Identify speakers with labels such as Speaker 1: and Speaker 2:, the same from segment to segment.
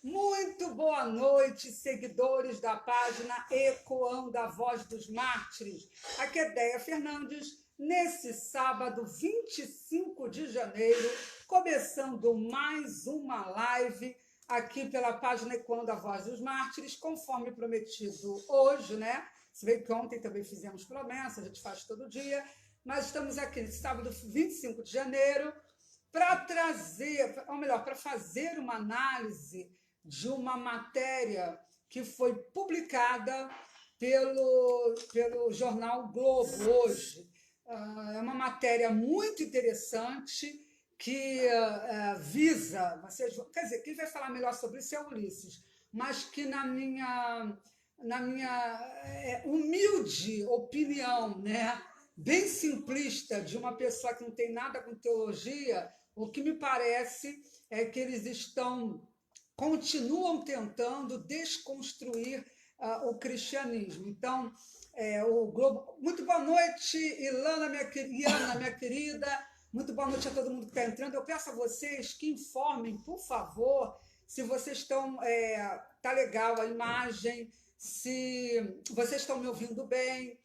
Speaker 1: Muito boa noite, seguidores da página Ecoando a Voz dos Mártires. Aqui é Déia Fernandes, nesse sábado 25 de janeiro, começando mais uma live aqui pela página Ecoando a Voz dos Mártires, conforme prometido hoje, né? Se bem que ontem também fizemos promessa, a gente faz todo dia, mas estamos aqui nesse sábado 25 de janeiro para trazer, ou melhor, para fazer uma análise de uma matéria que foi publicada pelo jornal Globo hoje. É uma matéria muito interessante que visa, quer dizer, quem vai falar melhor sobre isso é o Ulisses, mas que na minha humilde opinião, né, bem simplista de uma pessoa que não tem nada com teologia, o que me parece é que eles continuam tentando desconstruir o cristianismo. Então, o Globo. Muito boa noite, Ilana, minha querida. Muito boa noite a todo mundo que está entrando. Eu peço a vocês que informem, por favor, se vocês estão. Tá legal a imagem, se vocês estão me ouvindo bem.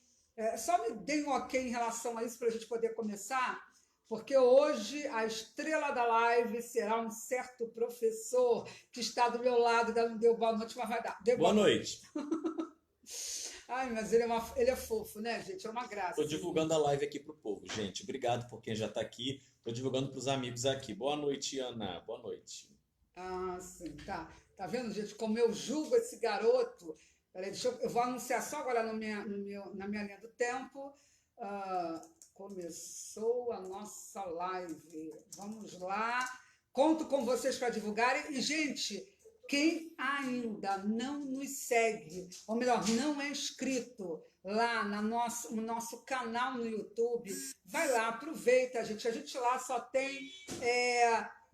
Speaker 1: Só me deem um ok em relação a isso para a gente poder começar, porque hoje a estrela da live será um certo professor que está do meu lado, ainda não deu boa noite, mas vai dar. Deu
Speaker 2: Boa
Speaker 1: boa noite.
Speaker 2: noite.
Speaker 1: Ai, mas ele é fofo, né, gente? É uma graça.
Speaker 2: Estou divulgando a live aqui para o povo, gente. Obrigado por quem já está aqui. Estou divulgando para os amigos aqui. Boa noite, Ana. Boa noite.
Speaker 1: Ah, sim, tá. Tá vendo, gente, como eu julgo esse garoto? Peraí, eu vou anunciar só agora na minha linha do tempo. Começou a nossa live. Vamos lá. Conto com vocês para divulgarem. E, gente, quem ainda não nos segue, ou melhor, não é inscrito lá no nosso canal no YouTube, vai lá, aproveita, gente. A gente lá só tem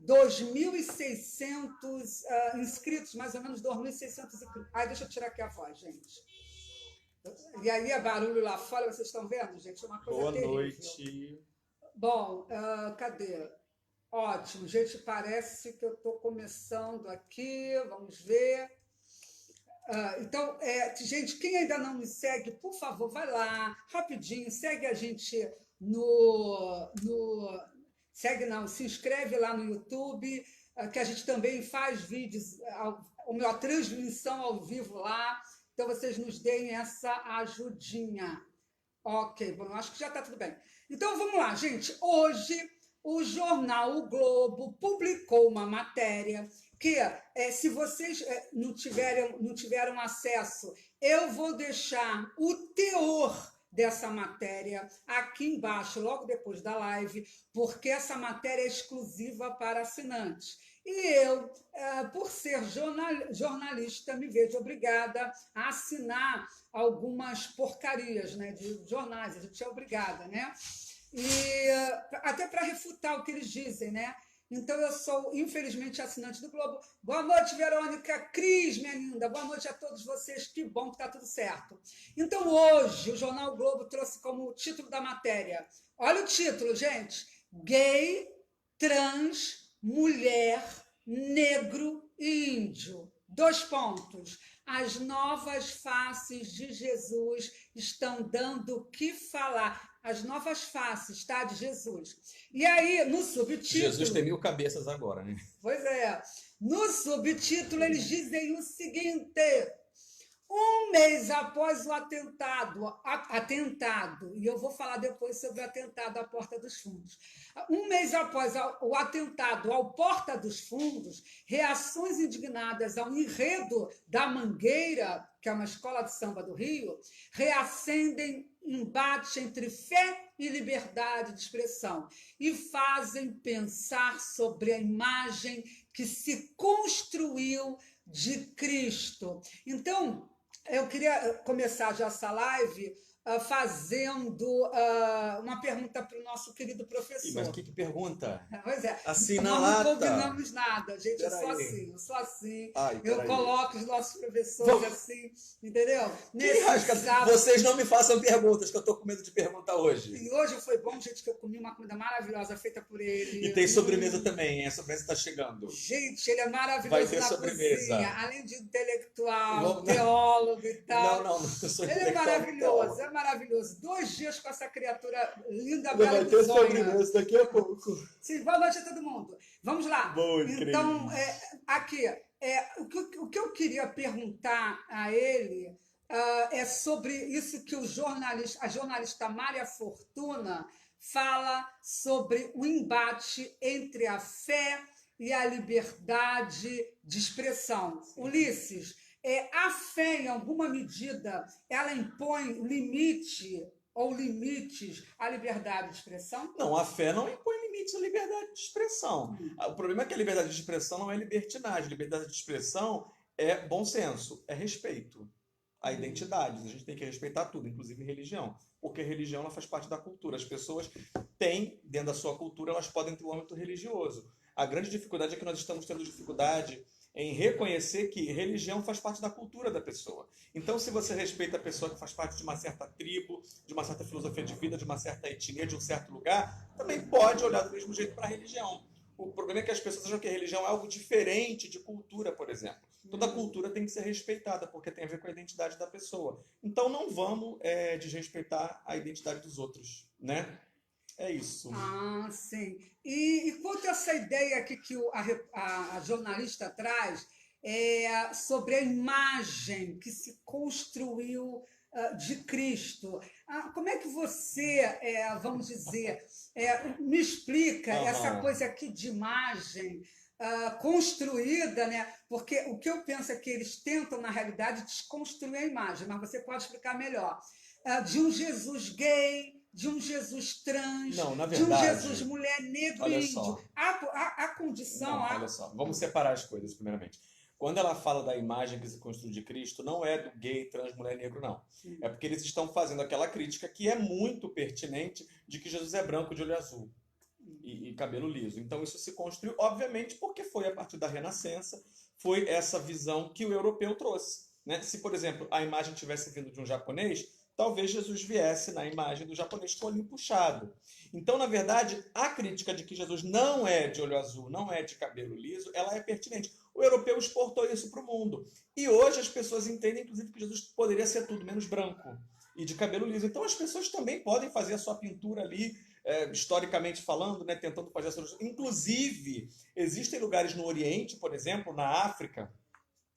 Speaker 1: 2.600 inscritos, mais ou menos 2.600 inscritos. Ai, deixa eu tirar aqui a voz, gente. E aí é barulho lá fora, vocês estão vendo, gente? É uma coisa
Speaker 2: Boa
Speaker 1: terrível.
Speaker 2: noite.
Speaker 1: Bom, cadê? Ótimo, gente, parece que eu estou começando aqui, vamos ver. Então, gente, quem ainda não me segue, por favor, vai lá, rapidinho, segue a gente segue não, se inscreve lá no YouTube, que a gente também faz vídeos, ou melhor, transmissão ao vivo lá, então vocês nos deem essa ajudinha. Ok, bom, acho que já está tudo bem. Então vamos lá, gente. Hoje o jornal O Globo publicou uma matéria que, se vocês não tiveram acesso, eu vou deixar o teor dessa matéria aqui embaixo, logo depois da live, porque essa matéria é exclusiva para assinantes. E eu, por ser jornalista, me vejo obrigada a assinar algumas porcarias, né, de jornais, a gente é obrigada, né? E até para refutar o que eles dizem, né? Então eu sou, infelizmente, assinante do Globo. Boa noite, Verônica, Cris, minha linda. Boa noite a todos vocês. Que bom que está tudo certo. Então hoje o Jornal Globo trouxe como título da matéria. Olha o título, gente. Gay, trans, mulher, negro e índio. 2 pontos. As novas faces de Jesus estão dando o que falar. As novas faces, tá? De Jesus. E aí, no subtítulo...
Speaker 2: Jesus tem 1000 cabeças agora, né?
Speaker 1: Pois é. No subtítulo, eles dizem o seguinte... Um mês após o atentado, e eu vou falar depois sobre o atentado à Porta dos Fundos. Um mês após o atentado ao Porta dos Fundos, reações indignadas ao enredo da Mangueira, que é uma escola de samba do Rio, reacendem embate entre fé e liberdade de expressão e fazem pensar sobre a imagem que se construiu de Cristo. Então, eu queria começar já essa live fazendo uma pergunta para o nosso querido
Speaker 2: Ih,
Speaker 1: professor.
Speaker 2: mas o que pergunta?
Speaker 1: Pois é,
Speaker 2: Assim na
Speaker 1: nós não
Speaker 2: lata.
Speaker 1: combinamos nada, gente. Eu sou
Speaker 2: Peraí.
Speaker 1: assim, eu sou assim.
Speaker 2: Ai,
Speaker 1: Eu
Speaker 2: peraí.
Speaker 1: coloco os nossos professores assim, entendeu?
Speaker 2: Que rasca...
Speaker 1: sábado.
Speaker 2: Vocês não me façam perguntas, que eu tô com medo de perguntar hoje.
Speaker 1: E hoje foi bom, gente, que eu comi uma comida maravilhosa feita por ele.
Speaker 2: E tem sobremesa também, hein? A sobremesa tá chegando.
Speaker 1: Gente, ele é
Speaker 2: Vai
Speaker 1: maravilhoso
Speaker 2: ter
Speaker 1: na
Speaker 2: sobremesa.
Speaker 1: cozinha. Além de intelectual,
Speaker 2: Vamos-
Speaker 1: teólogo e tal.
Speaker 2: Não, eu sou
Speaker 1: Ele é
Speaker 2: intelectual,
Speaker 1: maravilhoso,
Speaker 2: então.
Speaker 1: é maravilhoso. 2 dias com essa criatura linda,
Speaker 2: Vai
Speaker 1: bela e
Speaker 2: ter
Speaker 1: bizonha.
Speaker 2: sobremesa daqui a pouco.
Speaker 1: Sim, boa noite a todo mundo. Vamos lá.
Speaker 2: Boa,
Speaker 1: Então,
Speaker 2: Cris.
Speaker 1: aqui, o que eu queria perguntar a ele é sobre isso que a jornalista Mária Fortuna fala sobre o embate entre a fé e a liberdade de expressão. Ulisses, a fé, em alguma medida, ela impõe limite ou limites à liberdade de expressão?
Speaker 2: Não, a fé não impõe limites à liberdade de expressão. O problema é que a liberdade de expressão não é libertinagem. Liberdade de expressão é bom senso, é respeito à identidade. A gente tem que respeitar tudo, inclusive religião. Porque religião ela faz parte da cultura. As pessoas têm, dentro da sua cultura, elas podem ter um âmbito religioso. A grande dificuldade é que nós estamos tendo dificuldade em reconhecer que religião faz parte da cultura da pessoa. Então, se você respeita a pessoa que faz parte de uma certa tribo, de uma certa filosofia de vida, de uma certa etnia, de um certo lugar, também pode olhar do mesmo jeito para a religião. O problema é que as pessoas acham que a religião é algo diferente de cultura, por exemplo. Toda cultura tem que ser respeitada, porque tem a ver com a identidade da pessoa. Então, não vamos desrespeitar a identidade dos outros, né? É isso.
Speaker 1: Ah, sim. E quanto a essa ideia aqui que a jornalista traz sobre a imagem que se construiu de Cristo, como é que você, vamos dizer, me explica essa coisa aqui de imagem construída, né? Porque o que eu penso é que eles tentam, na realidade, desconstruir a imagem, mas você pode explicar melhor. De um Jesus gay, de um Jesus trans,
Speaker 2: Não, na
Speaker 1: de um
Speaker 2: verdade,
Speaker 1: Jesus mulher, negro
Speaker 2: olha
Speaker 1: e índio.
Speaker 2: só.
Speaker 1: A condição...
Speaker 2: Não, olha só. Vamos separar as coisas, primeiramente. Quando ela fala da imagem que se construiu de Cristo, não é do gay, trans, mulher, negro, não.
Speaker 1: Sim.
Speaker 2: É porque eles estão fazendo aquela crítica que é muito pertinente de que Jesus é branco de olho azul e cabelo liso. Então isso se construiu, obviamente, porque foi a partir da Renascença, foi essa visão que o europeu trouxe, né? Se, por exemplo, a imagem tivesse vindo de um japonês, talvez Jesus viesse na imagem do japonês com o olhinho puxado. Então, na verdade, a crítica de que Jesus não é de olho azul, não é de cabelo liso, ela é pertinente. O europeu exportou isso para o mundo. E hoje as pessoas entendem, inclusive, que Jesus poderia ser tudo menos branco e de cabelo liso. Então, as pessoas também podem fazer a sua pintura ali, historicamente falando, né, tentando fazer a sua... Inclusive, existem lugares no Oriente, por exemplo, na África,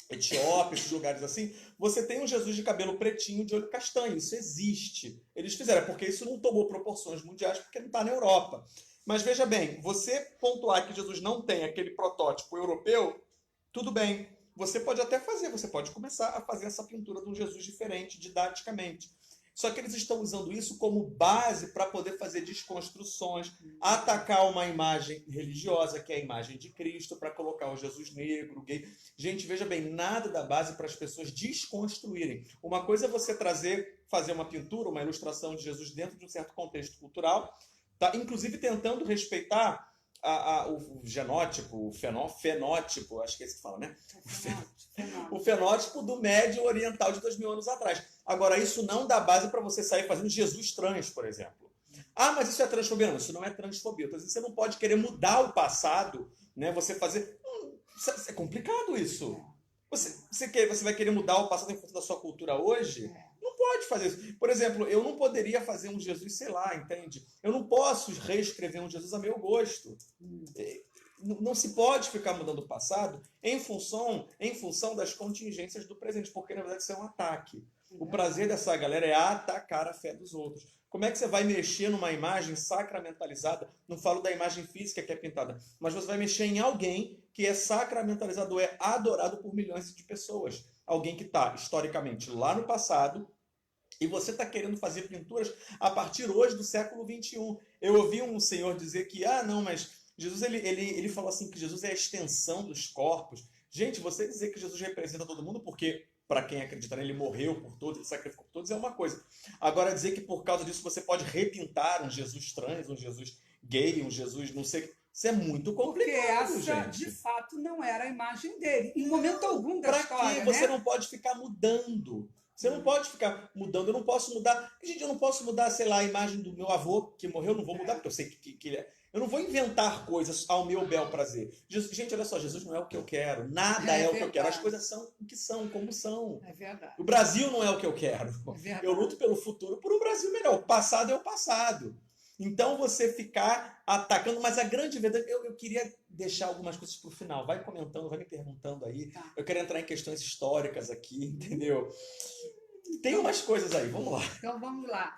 Speaker 2: Etiópia, esses lugares assim, você tem um Jesus de cabelo pretinho, de olho castanho. Isso existe. Eles fizeram, porque isso não tomou proporções mundiais, porque não está na Europa. Mas veja bem, você pontuar que Jesus não tem aquele protótipo europeu, tudo bem. Você pode até fazer, você pode começar a fazer essa pintura de um Jesus diferente, didaticamente. Só que eles estão usando isso como base para poder fazer desconstruções, atacar uma imagem religiosa, que é a imagem de Cristo, para colocar o Jesus negro, gay. Gente, veja bem, nada da base para as pessoas desconstruírem. Uma coisa é você fazer uma pintura, uma ilustração de Jesus dentro de um certo contexto cultural, tá? Inclusive tentando respeitar o genótipo, o fenótipo, acho que é esse que fala, né? O fenótipo do médio oriental de 2000 anos atrás. Agora, isso não dá base para você sair fazendo Jesus trans, por exemplo. Ah, mas isso é transfobia. Não, isso não é transfobia. Então, você não pode querer mudar o passado, né? Você fazer... é complicado isso. Você vai querer mudar o passado em função da sua cultura hoje? Não pode fazer isso. Por exemplo, eu não poderia fazer um Jesus, sei lá, entende? Eu não posso reescrever um Jesus a meu gosto. Não se pode ficar mudando o passado em função das contingências do presente, porque na verdade isso é um ataque. O prazer dessa galera é atacar a fé dos outros. Como é que você vai mexer numa imagem sacramentalizada? Não falo da imagem física que é pintada, mas você vai mexer em alguém que é sacramentalizado, é adorado por milhões de pessoas. Alguém que está, historicamente, lá no passado, e você está querendo fazer pinturas a partir hoje do século XXI. Eu ouvi um senhor dizer que, não, mas Jesus, ele falou assim que Jesus é a extensão dos corpos. Gente, você dizer que Jesus representa todo mundo, porque para quem acredita nele, ele morreu por todos, ele sacrificou por todos, é uma coisa. Agora, dizer que por causa disso você pode repintar um Jesus trans, um Jesus gay, um Jesus não sei. Isso é muito
Speaker 1: Porque
Speaker 2: complicado,
Speaker 1: essa, de
Speaker 2: gente.
Speaker 1: fato, não era a imagem dele. Em momento algum da
Speaker 2: Pra quê?
Speaker 1: história,
Speaker 2: Você
Speaker 1: né?
Speaker 2: não pode ficar mudando. Você não pode ficar mudando. Eu não posso mudar. Gente, eu não posso mudar, sei lá, a imagem do meu avô que morreu. Eu não vou mudar porque eu sei que ele é. Eu não vou inventar coisas ao meu bel prazer. Gente, olha só, Jesus não é o que eu quero. Nada é o que eu quero. As coisas são o que são, como são.
Speaker 1: É verdade.
Speaker 2: O Brasil não é o que eu quero.
Speaker 1: É verdade.
Speaker 2: Eu luto pelo futuro, por um Brasil melhor. O passado é o passado. Então você ficar atacando, mas a grande verdade, eu queria deixar algumas coisas para o final. Vai comentando, vai me perguntando aí.
Speaker 1: Tá.
Speaker 2: Eu quero entrar em questões históricas aqui, entendeu? Tem umas coisas aí, vamos lá.
Speaker 1: Então vamos lá.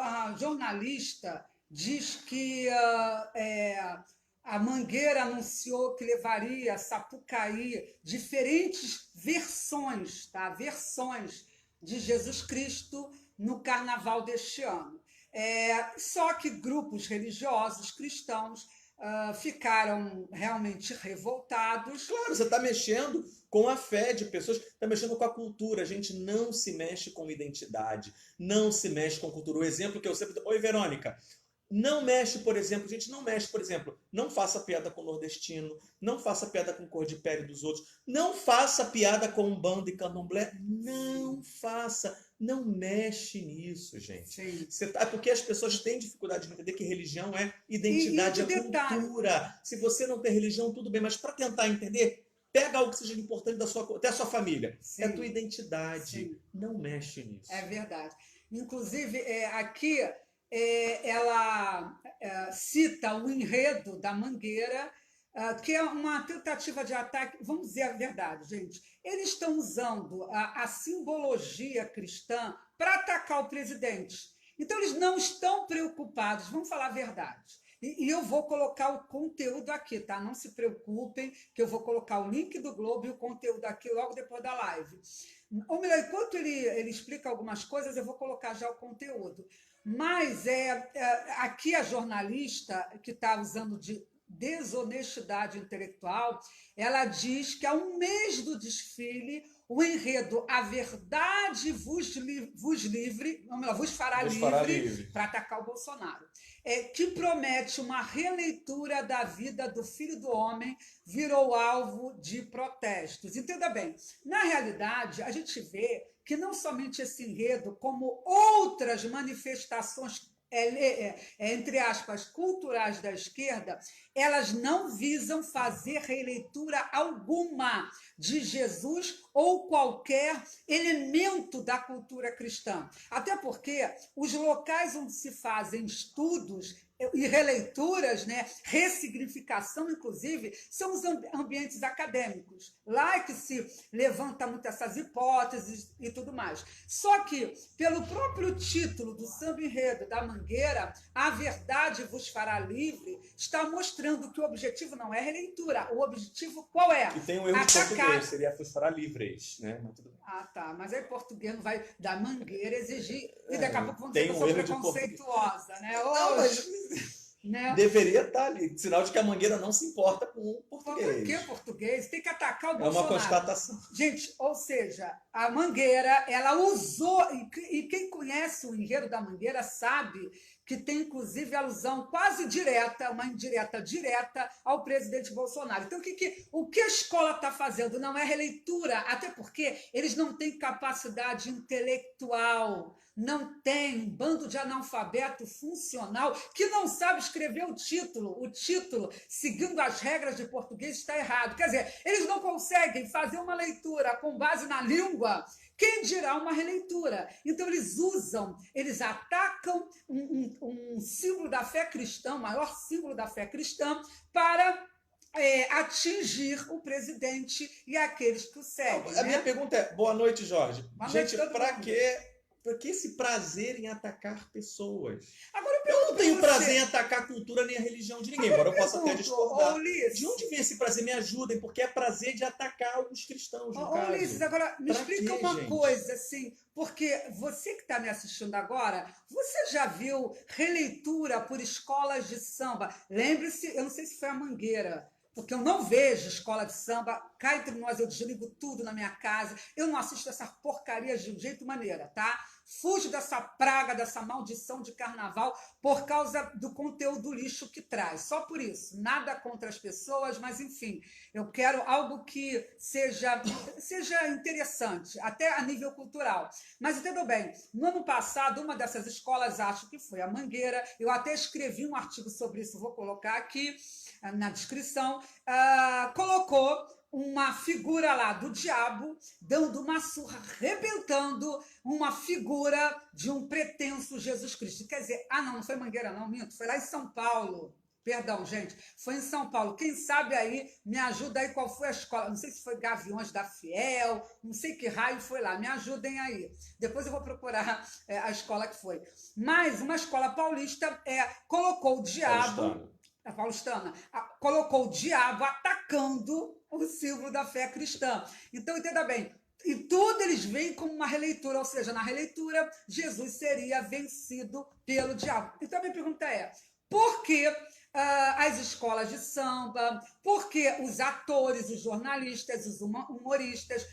Speaker 1: A jornalista diz que a Mangueira anunciou que levaria a Sapucaí diferentes versões, tá? Versões de Jesus Cristo no carnaval deste ano. Só que grupos religiosos cristãos ficaram realmente revoltados.
Speaker 2: Claro, você está mexendo com a fé de pessoas, está mexendo com a cultura. A gente não se mexe com identidade, não se mexe com cultura. O exemplo que eu sempre... Oi, Verônica. Não mexe, por exemplo, gente, não mexe, por exemplo, não faça piada com nordestino, não faça piada com cor de pele dos outros, não faça piada com umbanda e candomblé, não faça, não mexe nisso, gente. Porque as pessoas têm dificuldade de entender que religião é identidade, é cultura. Se você não tem religião, tudo bem, mas para tentar entender, pega algo que seja importante até a sua família. Sim. É a tua identidade. Sim. Não mexe nisso.
Speaker 1: É verdade. Inclusive, aqui... ela cita o enredo da Mangueira, que é uma tentativa de ataque. Vamos dizer a verdade, gente. Eles estão usando a simbologia cristã para atacar o presidente. Então, eles não estão preocupados, vamos falar a verdade. E eu vou colocar o conteúdo aqui, tá? Não se preocupem, que eu vou colocar o link do Globo e o conteúdo aqui logo depois da live. Ou melhor, enquanto ele explica algumas coisas, eu vou colocar já o conteúdo. Mas aqui a jornalista, que está usando de desonestidade intelectual, ela diz que há um mês do desfile, o enredo A Verdade vos fará livre para atacar o Bolsonaro, que promete uma releitura da vida do Filho do Homem, virou alvo de protestos. Entenda bem, na realidade, a gente vê que não somente esse enredo, como outras manifestações, entre aspas, culturais da esquerda, elas não visam fazer releitura alguma de Jesus ou qualquer elemento da cultura cristã. Até porque os locais onde se fazem estudos e releituras, né, ressignificação, inclusive, são os ambientes acadêmicos. Lá é que se levanta muito essas hipóteses e tudo mais. Só que, pelo próprio título do samba enredo da Mangueira, A Verdade vos fará livre, está mostrando que o objetivo não é releitura. O objetivo qual é?
Speaker 2: E tem um erro de português, seria vos fará livres, né? Mas tudo bem.
Speaker 1: Ah, tá. Mas aí português não vai da Mangueira exigir. E daqui a pouco vão dizer
Speaker 2: tem
Speaker 1: que eu sou preconceituosa, né?
Speaker 2: Não, mas né? Deveria estar ali. Sinal de que a Mangueira não se importa com o português.
Speaker 1: Por que português? Tem que atacar o
Speaker 2: Bolsonaro. É uma constatação.
Speaker 1: Gente, ou seja, a Mangueira, ela usou, e quem conhece o enredo da Mangueira sabe que tem, inclusive, alusão quase direta, uma indireta direta ao presidente Bolsonaro. Então, o que a escola está fazendo não é releitura, até porque eles não têm capacidade intelectual, não tem um bando de analfabeto funcional que não sabe escrever o título. O título, seguindo as regras de português, está errado. Quer dizer, eles não conseguem fazer uma leitura com base na língua, quem dirá uma releitura? Então, eles atacam um símbolo da fé cristã, o maior símbolo da fé cristã, para atingir o presidente e aqueles que o seguem.
Speaker 2: A minha pergunta é, boa noite, Jorge. Boa noite, gente, para quê? Por que esse prazer em atacar pessoas?
Speaker 1: Agora
Speaker 2: eu não tenho prazer em atacar a cultura nem a religião de ninguém, embora eu possa até discordar. De onde vem esse prazer? Me ajudem, porque é prazer de atacar os cristãos, no caso.
Speaker 1: Ulisses, agora me explica uma coisa, assim, porque você que está me assistindo agora, você já viu releitura por escolas de samba? Lembre-se, eu não sei se foi a Mangueira, porque eu não vejo escola de samba, cá entre nós eu desligo tudo na minha casa, eu não assisto essa porcaria de jeito maneira, tá? Fujo dessa praga, dessa maldição de carnaval por causa do conteúdo lixo que traz, só por isso, nada contra as pessoas, mas enfim, eu quero algo que seja interessante, até a nível cultural. Mas entendeu bem, no ano passado, uma dessas escolas, acho que foi a Mangueira, eu até escrevi um artigo sobre isso, vou colocar aqui na descrição, colocou uma figura lá do diabo dando uma surra, arrebentando uma figura de um pretenso Jesus Cristo. Quer dizer, não foi Mangueira não, minto, foi lá em São Paulo. Perdão, gente, foi em São Paulo. Quem sabe aí, me ajuda aí qual foi a escola. Não sei se foi Gaviões da Fiel, não sei que raio foi lá. Me ajudem aí. Depois eu vou procurar a escola que foi. Mas uma escola paulista colocou o diabo... A paulistana colocou o diabo atacando o símbolo da fé cristã. Então, entenda bem, e tudo eles veem como uma releitura, ou seja, na releitura, Jesus seria vencido pelo diabo. Então, a minha pergunta é, por que as escolas de samba, por que os atores, os jornalistas, os humoristas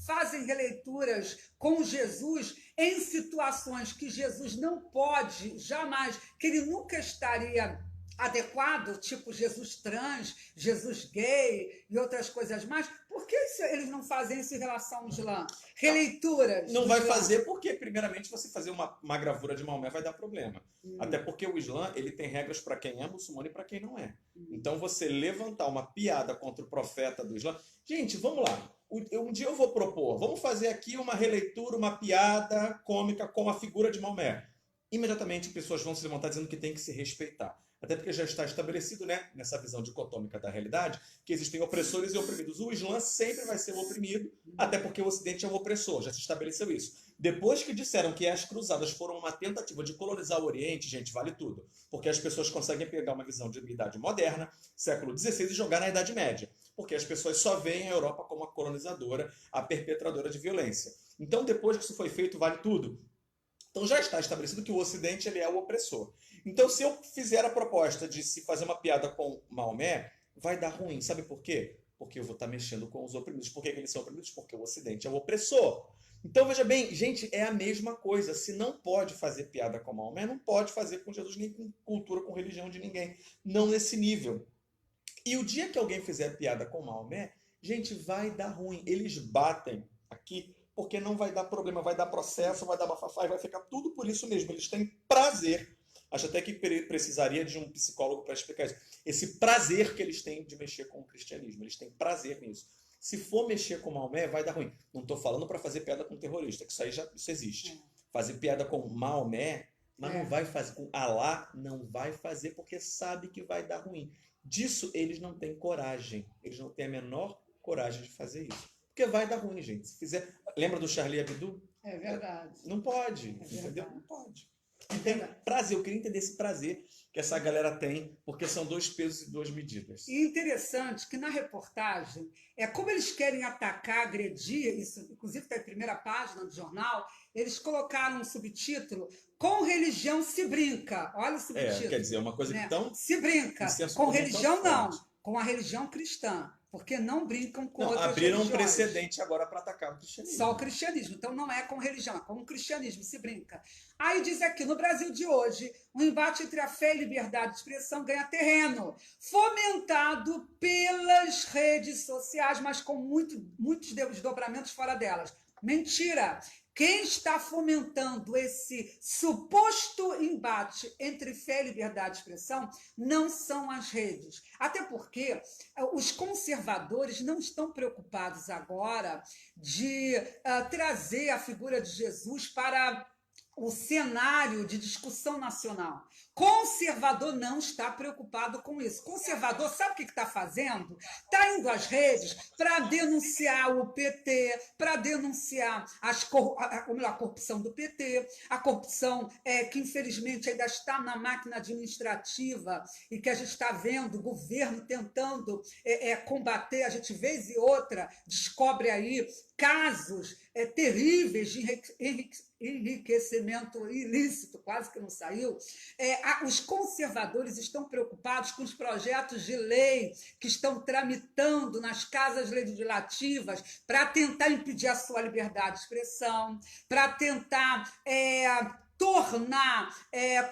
Speaker 1: fazem releituras com Jesus em situações que Jesus não pode, jamais, que ele nunca estaria adequado, tipo Jesus trans, Jesus gay e outras coisas mais? Por que eles não fazem isso em relação ao Islã? Releituras.
Speaker 2: Não vai fazer porque, primeiramente, você fazer uma gravura de Maomé vai dar problema. Até porque o Islã ele tem regras para quem é muçulmano e para quem não é. Então, você levantar uma piada contra o profeta do Islã... Gente, vamos lá. Um dia eu vou propor, vamos fazer aqui uma releitura, uma piada cômica com a figura de Maomé. Imediatamente, pessoas vão se levantar dizendo que tem que se respeitar. Até porque já está estabelecido, né, nessa visão dicotômica da realidade, que existem opressores e oprimidos. O Islã sempre vai ser o oprimido, até porque o Ocidente é o opressor, já se estabeleceu isso. Depois que disseram que as cruzadas foram uma tentativa de colonizar o Oriente, gente, vale tudo. Porque as pessoas conseguem pegar uma visão de idade moderna, século XVI, e jogar na Idade Média. Porque as pessoas só veem a Europa como a colonizadora, a perpetradora de violência. Então, depois que isso foi feito, vale tudo. Então já está estabelecido que o Ocidente ele é o opressor. Então, se eu fizer a proposta de se fazer uma piada com Maomé, vai dar ruim. Sabe por quê? Porque eu vou estar mexendo com os oprimidos. Por que eles são oprimidos? Porque o Ocidente é o opressor. Então, veja bem, gente, é a mesma coisa. Se não pode fazer piada com Maomé, não pode fazer com Jesus, nem com cultura, com religião de ninguém. Não nesse nível. E o dia que alguém fizer piada com Maomé, gente, vai dar ruim. Eles batem aqui porque não vai dar problema, vai dar processo, vai dar bafafá e vai ficar tudo por isso mesmo. Eles têm prazer. Acho até que precisaria de um psicólogo para explicar isso. Esse prazer que eles têm de mexer com o cristianismo. Eles têm prazer nisso. Se for mexer com Maomé, vai dar ruim. Não estou falando para fazer piada com terrorista, que isso existe. Fazer piada com Maomé, mas não vai fazer. Com Alá, não vai fazer porque sabe que vai dar ruim. Disso eles não têm coragem. Eles não têm a menor coragem de fazer isso. Porque vai dar ruim, gente. Se fizer... Lembra do Charlie Hebdo?
Speaker 1: É verdade.
Speaker 2: Não pode, entendeu? Não pode. E tem prazer, eu queria entender esse prazer que essa galera tem, porque são 2 pesos e 2 medidas.
Speaker 1: E interessante que na reportagem, como eles querem atacar, agredir, isso inclusive está em primeira página do jornal, eles colocaram um subtítulo, com religião se brinca. Olha o subtítulo.
Speaker 2: Quer dizer, uma coisa que tão...
Speaker 1: Se brinca. Com religião não, com a religião cristã. Porque não brincam com outras
Speaker 2: abriram
Speaker 1: religiões.
Speaker 2: Um precedente agora para atacar o cristianismo.
Speaker 1: Só o cristianismo. Então não é com religião, é com o cristianismo, se brinca. Aí diz aqui, no Brasil de hoje, o embate entre a fé e liberdade de expressão ganha terreno, fomentado pelas redes sociais, mas com muitos desdobramentos fora delas. Mentira! Quem está fomentando esse suposto embate entre fé e liberdade de expressão não são as redes. Até porque os conservadores não estão preocupados agora de trazer a figura de Jesus para o cenário de discussão nacional. Conservador não está preocupado com isso. Conservador, sabe o que está fazendo? Está indo às redes para denunciar o PT, para denunciar a corrupção do PT, a corrupção que, infelizmente, ainda está na máquina administrativa e que a gente está vendo o governo tentando combater, a gente, vez e outra, descobre aí casos terríveis de enriquecimento ilícito, quase que não saiu, os conservadores estão preocupados com os projetos de lei que estão tramitando nas casas legislativas para tentar impedir a sua liberdade de expressão, para tentar tornar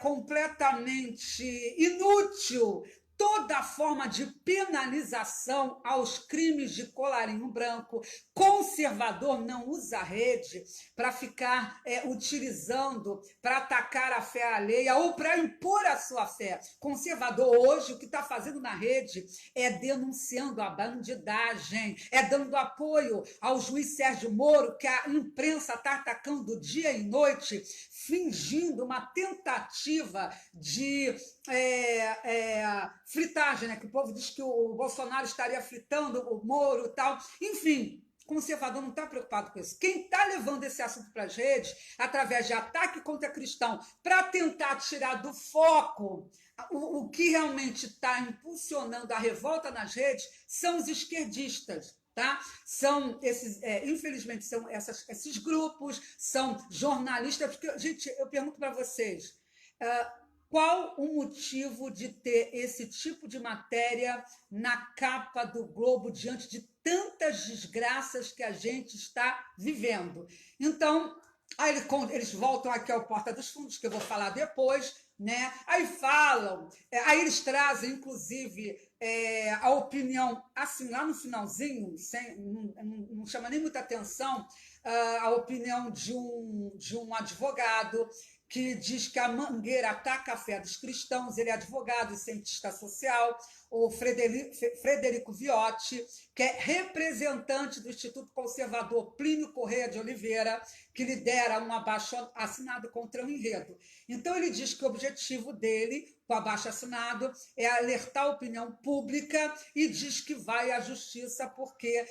Speaker 1: completamente inútil toda forma de penalização aos crimes de colarinho branco. Conservador não usa a rede para ficar utilizando para atacar a fé alheia ou para impor a sua fé. Conservador hoje o que está fazendo na rede é denunciando a bandidagem, dando apoio ao juiz Sérgio Moro, que a imprensa está atacando dia e noite, fingindo uma tentativa de fritagem, né? Que o povo diz que o Bolsonaro estaria fritando o Moro e tal. Enfim, o conservador não está preocupado com isso. Quem está levando esse assunto para as redes, através de ataque contra cristão, para tentar tirar do foco o que realmente está impulsionando a revolta nas redes, são os esquerdistas. Tá? São esses, infelizmente, são esses grupos, são jornalistas, porque, gente, eu pergunto para vocês, qual o motivo de ter esse tipo de matéria na capa do Globo diante de tantas desgraças que a gente está vivendo? Então, aí eles voltam aqui ao Porta dos Fundos, que eu vou falar depois, né? Aí falam, aí eles trazem, inclusive, a opinião, assim, lá no finalzinho, não chama nem muita atenção, a opinião de um advogado que diz que a Mangueira ataca a fé dos cristãos. Ele é advogado e cientista social, o Frederico Viotti, que é representante do Instituto Conservador Plínio Correia de Oliveira, que lidera um abaixo-assinado contra o enredo. Então, ele diz que o objetivo dele, com o abaixo-assinado, é alertar a opinião pública e diz que vai à justiça porque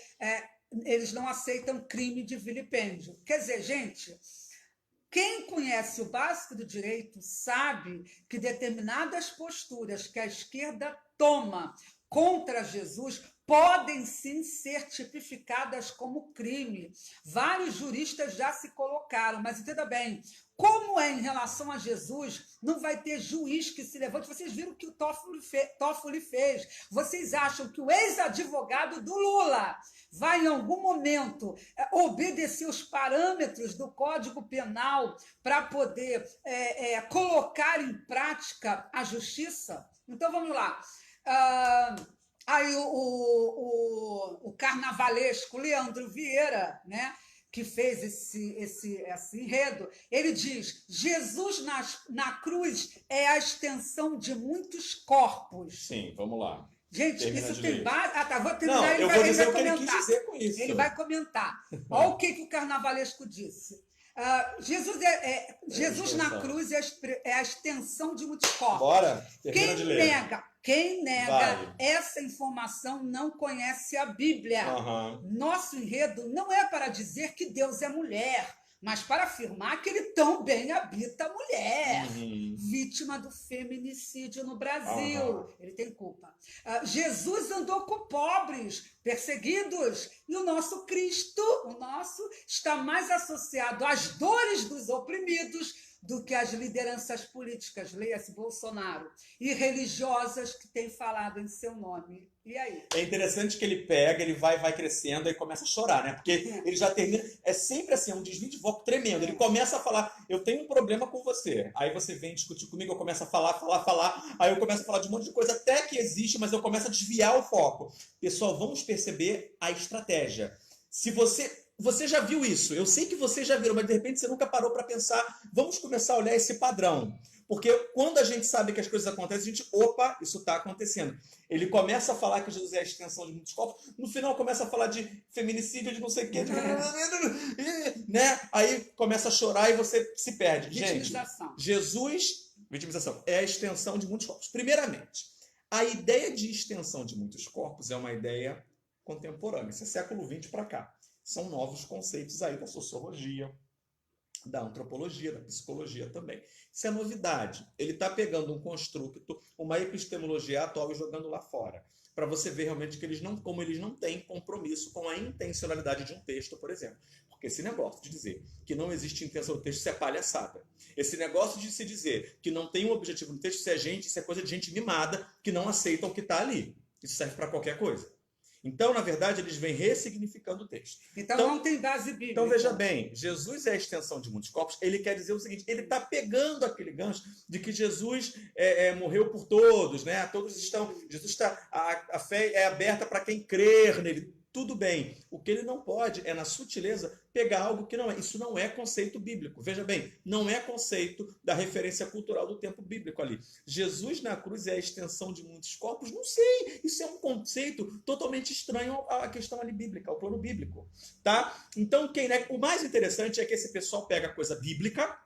Speaker 1: eles não aceitam crime de vilipêndio. Quer dizer, gente, quem conhece o básico do direito sabe que determinadas posturas que a esquerda toma contra Jesus podem sim ser tipificadas como crime. Vários juristas já se colocaram, mas entenda bem, como é em relação a Jesus, não vai ter juiz que se levante. Vocês viram o que o Toffoli fez. Vocês acham que o ex-advogado do Lula vai, em algum momento, obedecer os parâmetros do Código Penal para poder colocar em prática a justiça? Então, vamos lá. Aí o carnavalesco Leandro Vieira, né, que fez esse enredo, ele diz: Jesus na cruz é a extensão de muitos corpos.
Speaker 2: Sim, vamos lá.
Speaker 1: Gente,
Speaker 2: Termina
Speaker 1: isso tem base. Tá, vou terminar.
Speaker 2: Não, eu vou dizer o que ele quis
Speaker 1: comentar.
Speaker 2: dizer com isso.
Speaker 1: Ele vai comentar. Olha o que o carnavalesco disse. Jesus na cruz é a extensão de muitos corpos.
Speaker 2: Bora, termina de ler.
Speaker 1: Quem nega essa informação não conhece a Bíblia. Nosso enredo não é para dizer que Deus é mulher, mas para afirmar que ele também habita a mulher, vítima do feminicídio no Brasil. Ele tem culpa. Jesus andou com pobres, perseguidos, e o nosso Cristo, está mais associado às dores dos oprimidos do que as lideranças políticas, leia-se Bolsonaro, e religiosas que têm falado em seu nome. E aí?
Speaker 2: É interessante que ele pega, ele vai crescendo e começa a chorar, né? Porque ele já termina... É sempre assim, um desvio de voto tremendo. Ele começa a falar, eu tenho um problema com você. Aí você vem discutir comigo, eu começo a falar. Aí eu começo a falar de um monte de coisa até que existe, mas eu começo a desviar o foco. Pessoal, vamos perceber a estratégia. Se você já viu isso, eu sei que você já viu, mas de repente você nunca parou para pensar, vamos começar a olhar esse padrão. Porque quando a gente sabe que as coisas acontecem, a gente, opa, isso está acontecendo. Ele começa a falar que Jesus é a extensão de muitos corpos, no final começa a falar de feminicídio, de não sei o quê, né? Aí começa a chorar e você se perde.
Speaker 1: Vitimização.
Speaker 2: Gente, Jesus, vitimização, é a extensão de muitos corpos. Primeiramente, a ideia de extensão de muitos corpos é uma ideia contemporânea, isso é século XX para cá. São novos conceitos aí da sociologia, da antropologia, da psicologia também. Isso é novidade. Ele está pegando um construto, uma epistemologia atual e jogando lá fora. para você ver realmente que como eles não têm compromisso com a intencionalidade de um texto, por exemplo. Porque esse negócio de dizer que não existe intenção no texto, isso é palhaçada. Esse negócio de se dizer que não tem um objetivo no texto, isso é coisa de gente mimada que não aceita o que está ali. Isso serve para qualquer coisa. Então, na verdade, eles vêm ressignificando o texto.
Speaker 1: Então não tem base bíblica.
Speaker 2: Então, veja bem, Jesus é a extensão de muitos corpos. Ele quer dizer o seguinte, ele está pegando aquele gancho de que Jesus morreu por todos, né? Todos estão... Jesus está... A fé é aberta para quem crer nele. Tudo bem. O que ele não pode é, na sutileza, pegar algo que não é. Isso não é conceito bíblico. Veja bem, não é conceito da referência cultural do tempo bíblico ali. Jesus na cruz é a extensão de muitos corpos? Não sei. Isso é um conceito totalmente estranho à questão ali bíblica, ao plano bíblico. Tá? Então, o mais interessante é que esse pessoal pega a coisa bíblica,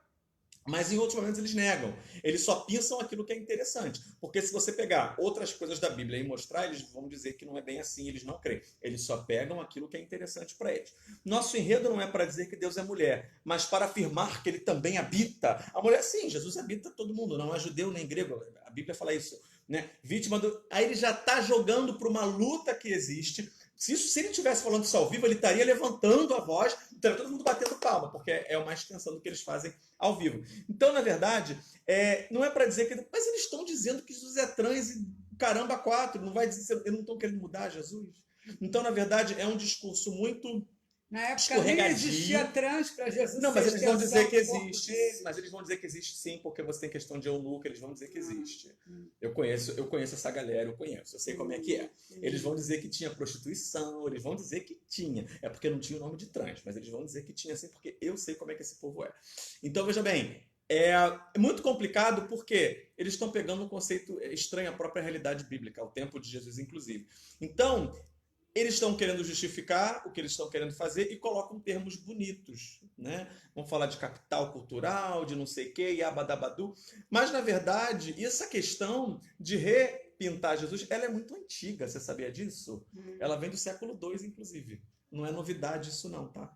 Speaker 2: mas em outros momentos eles negam. Eles só pensam aquilo que é interessante. Porque se você pegar outras coisas da Bíblia e mostrar, eles vão dizer que não é bem assim, eles não creem. Eles só pegam aquilo que é interessante para eles. Nosso enredo não é para dizer que Deus é mulher, mas para afirmar que ele também habita. A mulher, sim, Jesus habita todo mundo, não é judeu nem grego. A Bíblia fala isso. Né? Vítima do... Aí ele já está jogando para uma luta que existe. Se ele estivesse falando isso ao vivo, ele estaria levantando a voz, estaria todo mundo batendo palma, porque é uma extensão do que eles fazem ao vivo. Então, na verdade, não é para dizer que... Mas eles estão dizendo que Jesus é trans e caramba, 4. Não vai dizer, eles não estão querendo mudar Jesus? Então, na verdade, é um discurso muito...
Speaker 1: Na época nem existia trans para Jesus.
Speaker 2: Não, mas eles vão dizer que existe. Mas eles vão dizer que existe sim, porque você tem questão de eunuco, eles vão dizer que existe. Eu conheço essa galera, eu sei como é que é. Eles vão dizer que tinha prostituição, eles vão dizer que tinha. É porque não tinha o nome de trans, mas eles vão dizer que tinha sim, porque eu sei como é que esse povo é. Então, veja bem, é muito complicado porque eles estão pegando um conceito estranho à própria realidade bíblica, ao tempo de Jesus, inclusive. Então, eles estão querendo justificar o que eles estão querendo fazer e colocam termos bonitos, né? Vão falar de capital cultural, de não sei o quê, yabadabadu. Mas, na verdade, essa questão de repintar Jesus, ela é muito antiga, você sabia disso? Ela vem do século II, inclusive. Não é novidade isso não, tá?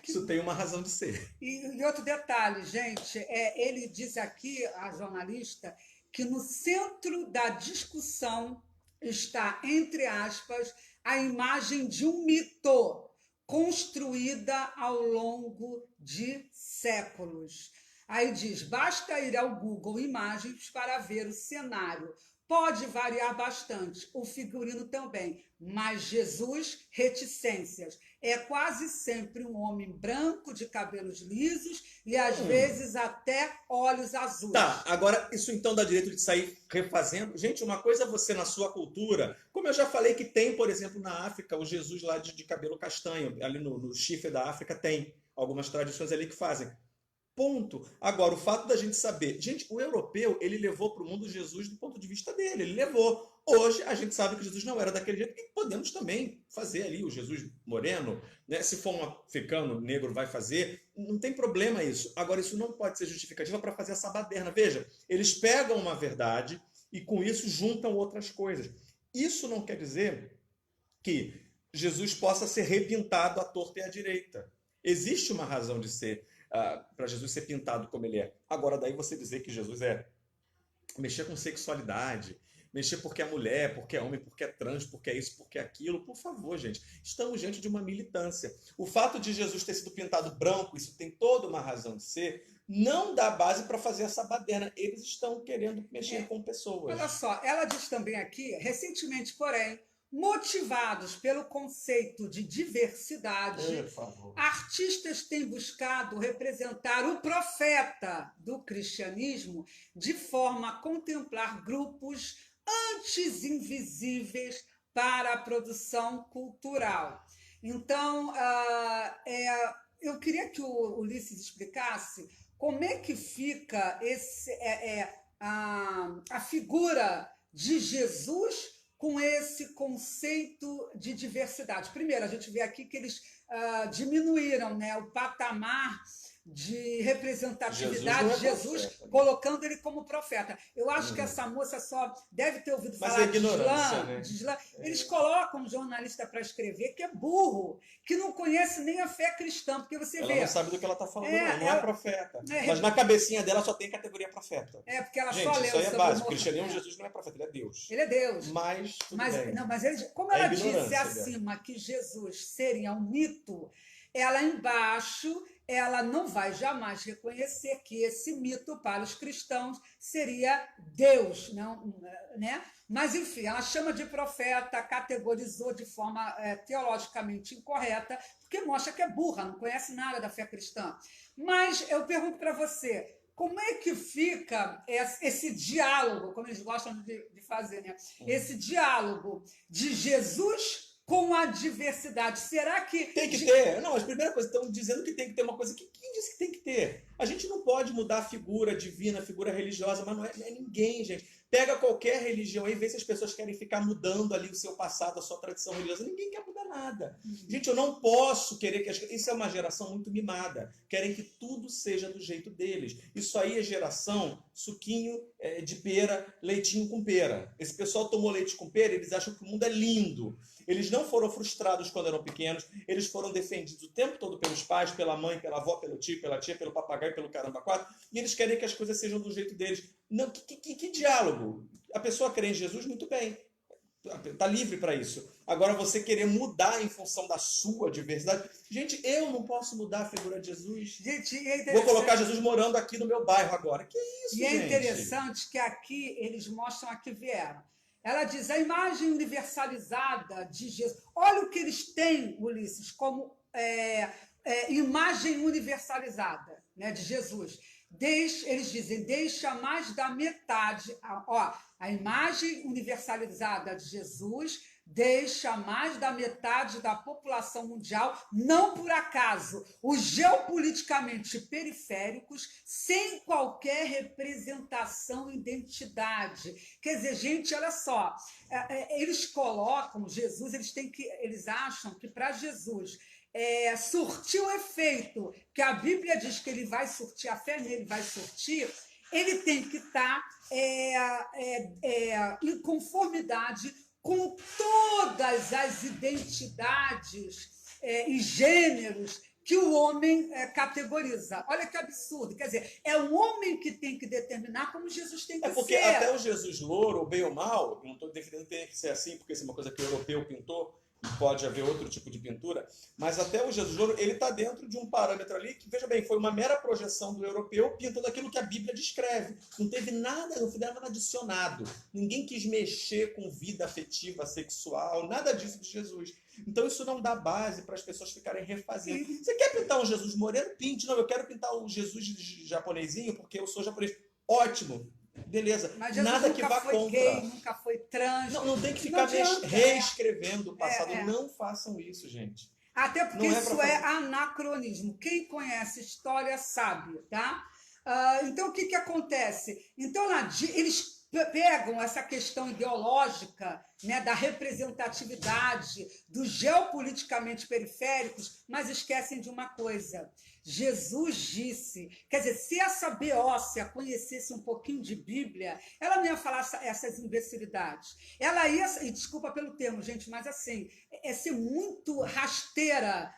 Speaker 2: Isso tem uma razão de ser.
Speaker 1: E outro detalhe, gente, ele diz aqui, a jornalista, que no centro da discussão está, entre aspas, a imagem de um mito construída ao longo de séculos. Aí diz, basta ir ao Google Imagens para ver o cenário. Pode variar bastante, o figurino também, mas Jesus, reticências. É quase sempre um homem branco, de cabelos lisos e às vezes até olhos azuis.
Speaker 2: Tá, agora isso então dá direito de sair refazendo. Gente, uma coisa é você na sua cultura, como eu já falei que tem, por exemplo, na África, o Jesus lá de cabelo castanho, ali no chifre da África tem algumas tradições ali que fazem. Ponto. Agora, o fato da gente saber... Gente, o europeu, ele levou para o mundo Jesus do ponto de vista dele. Ele levou. Hoje, a gente sabe que Jesus não era daquele jeito. E podemos também fazer ali o Jesus moreno. Né? Se for um africano negro, vai fazer. Não tem problema isso. Agora, isso não pode ser justificativa para fazer essa baderna. Veja, eles pegam uma verdade e com isso juntam outras coisas. Isso não quer dizer que Jesus possa ser repintado à torta e à direita. Existe uma razão de ser... para Jesus ser pintado como ele é. Agora, daí você dizer que Jesus é mexer com sexualidade, mexer porque é mulher, porque é homem, porque é trans, porque é isso, porque é aquilo, por favor, gente. Estamos diante de uma militância. O fato de Jesus ter sido pintado branco, isso tem toda uma razão de ser, não dá base para fazer essa baderna. Eles estão querendo mexer com pessoas.
Speaker 1: Olha só, ela diz também aqui, recentemente, porém, motivados pelo conceito de diversidade, artistas têm buscado representar o profeta do cristianismo de forma a contemplar grupos antes invisíveis para a produção cultural. Então, eu queria que o Ulisses explicasse como é que fica a figura de Jesus com esse conceito de diversidade. Primeiro, a gente vê aqui que eles diminuíram, né, o patamar de representatividade
Speaker 2: Jesus não
Speaker 1: de
Speaker 2: é
Speaker 1: Jesus,
Speaker 2: profeta.
Speaker 1: colocando ele como profeta. Eu acho que essa moça só deve ter ouvido
Speaker 2: Mas
Speaker 1: falar
Speaker 2: é ignorância,
Speaker 1: de
Speaker 2: né?
Speaker 1: Islã. Eles colocam um jornalista para escrever que é burro, que não conhece nem a fé cristã, porque você
Speaker 2: Ela
Speaker 1: vê.
Speaker 2: não sabe do que ela está falando,
Speaker 1: É,
Speaker 2: não é profeta.
Speaker 1: é,
Speaker 2: Mas na cabecinha dela só tem categoria profeta.
Speaker 1: porque ela só
Speaker 2: Gente,
Speaker 1: leu
Speaker 2: isso aí é
Speaker 1: sobre
Speaker 2: básico.
Speaker 1: o
Speaker 2: O cristianismo, Jesus não é profeta, ele é Deus.
Speaker 1: Ele é Deus.
Speaker 2: Mas, tudo
Speaker 1: Mas,
Speaker 2: bem.
Speaker 1: não, mas ele, como
Speaker 2: É
Speaker 1: ela disse
Speaker 2: ignorância
Speaker 1: acima que Jesus seria um mito, ela embaixo, ela não vai jamais reconhecer que esse mito para os cristãos seria Deus, não, né? Mas, enfim, ela chama de profeta, categorizou de forma teologicamente incorreta, porque mostra que é burra, não conhece nada da fé cristã. Mas eu pergunto para você, como é que fica esse diálogo, como eles gostam de fazer, né? Esse diálogo de Jesus com a diversidade. Será que...
Speaker 2: Tem que ter. Não, mas a primeira coisa, estão dizendo que tem que ter uma coisa. Quem disse que tem que ter? A gente não pode mudar a figura divina, a figura religiosa, mas não é ninguém, gente. Pega qualquer religião aí e vê se as pessoas querem ficar mudando ali o seu passado, a sua tradição religiosa. Ninguém quer mudar nada. Gente, eu não posso querer que... Isso é uma geração muito mimada. Querem que tudo seja do jeito deles. Isso aí é geração suquinho de pera, leitinho com pera. Esse pessoal tomou leite com pera, eles acham que o mundo é lindo. Eles não foram frustrados quando eram pequenos, eles foram defendidos o tempo todo pelos pais, pela mãe, pela avó, pelo tio, pela tia, pelo papagaio, pelo caramba quatro, e eles querem que as coisas sejam do jeito deles. Não, que diálogo? A pessoa crê em Jesus, muito bem, está livre para isso. Agora, você querer mudar em função da sua diversidade... Gente, eu não posso mudar a figura de Jesus.
Speaker 1: Gente, é
Speaker 2: vou colocar Jesus morando aqui no meu bairro agora. Que isso,
Speaker 1: gente? E é
Speaker 2: gente?
Speaker 1: interessante que aqui eles mostram a que vieram. Ela diz a imagem universalizada de Jesus. Olha o que eles têm, Ulisses, como imagem universalizada, né, de Jesus. Eles dizem, deixa mais da metade. A imagem universalizada de Jesus deixa mais da metade da população mundial, não por acaso, os geopoliticamente periféricos, sem qualquer representação e identidade. Quer dizer, gente, olha só, eles colocam Jesus, eles acham que para Jesus surtir o efeito que a Bíblia diz que ele vai surtir, a fé nele vai surtir, ele tem que estar em conformidade com todas as identidades e gêneros que o homem categoriza. Olha que absurdo. Quer dizer, é o homem que tem que determinar como Jesus tem que ser.
Speaker 2: Porque até o Jesus louro, bem ou mal, não estou defendendo que tem que ser assim, porque isso é uma coisa que o europeu pintou, e pode haver outro tipo de pintura, mas até o Jesus louro, ele está dentro de um parâmetro ali que, veja bem, foi uma mera projeção do europeu pintando aquilo que a Bíblia descreve. Não teve nada, não foi nada adicionado. Ninguém quis mexer com vida afetiva, sexual, nada disso de Jesus. Então isso não dá base para as pessoas ficarem refazendo. Você quer pintar um Jesus moreno? Pinte. Não, eu quero pintar o Jesus japonesinho porque eu sou japonês. Ótimo. Beleza,
Speaker 1: mas
Speaker 2: nada que vá contra.
Speaker 1: Gay, nunca foi trans.
Speaker 2: Não tem que ficar reescrevendo o passado. Não façam isso, gente.
Speaker 1: Até porque isso é anacronismo. Quem conhece história sabe, tá? Então, o que acontece? Então, eles pegam essa questão ideológica, né, da representatividade, dos geopoliticamente periféricos, mas esquecem de uma coisa. Jesus disse, quer dizer, se essa beócia conhecesse um pouquinho de Bíblia, ela não ia falar essas imbecilidades. Ela ia, e desculpa pelo termo, gente, mas assim, ser muito rasteira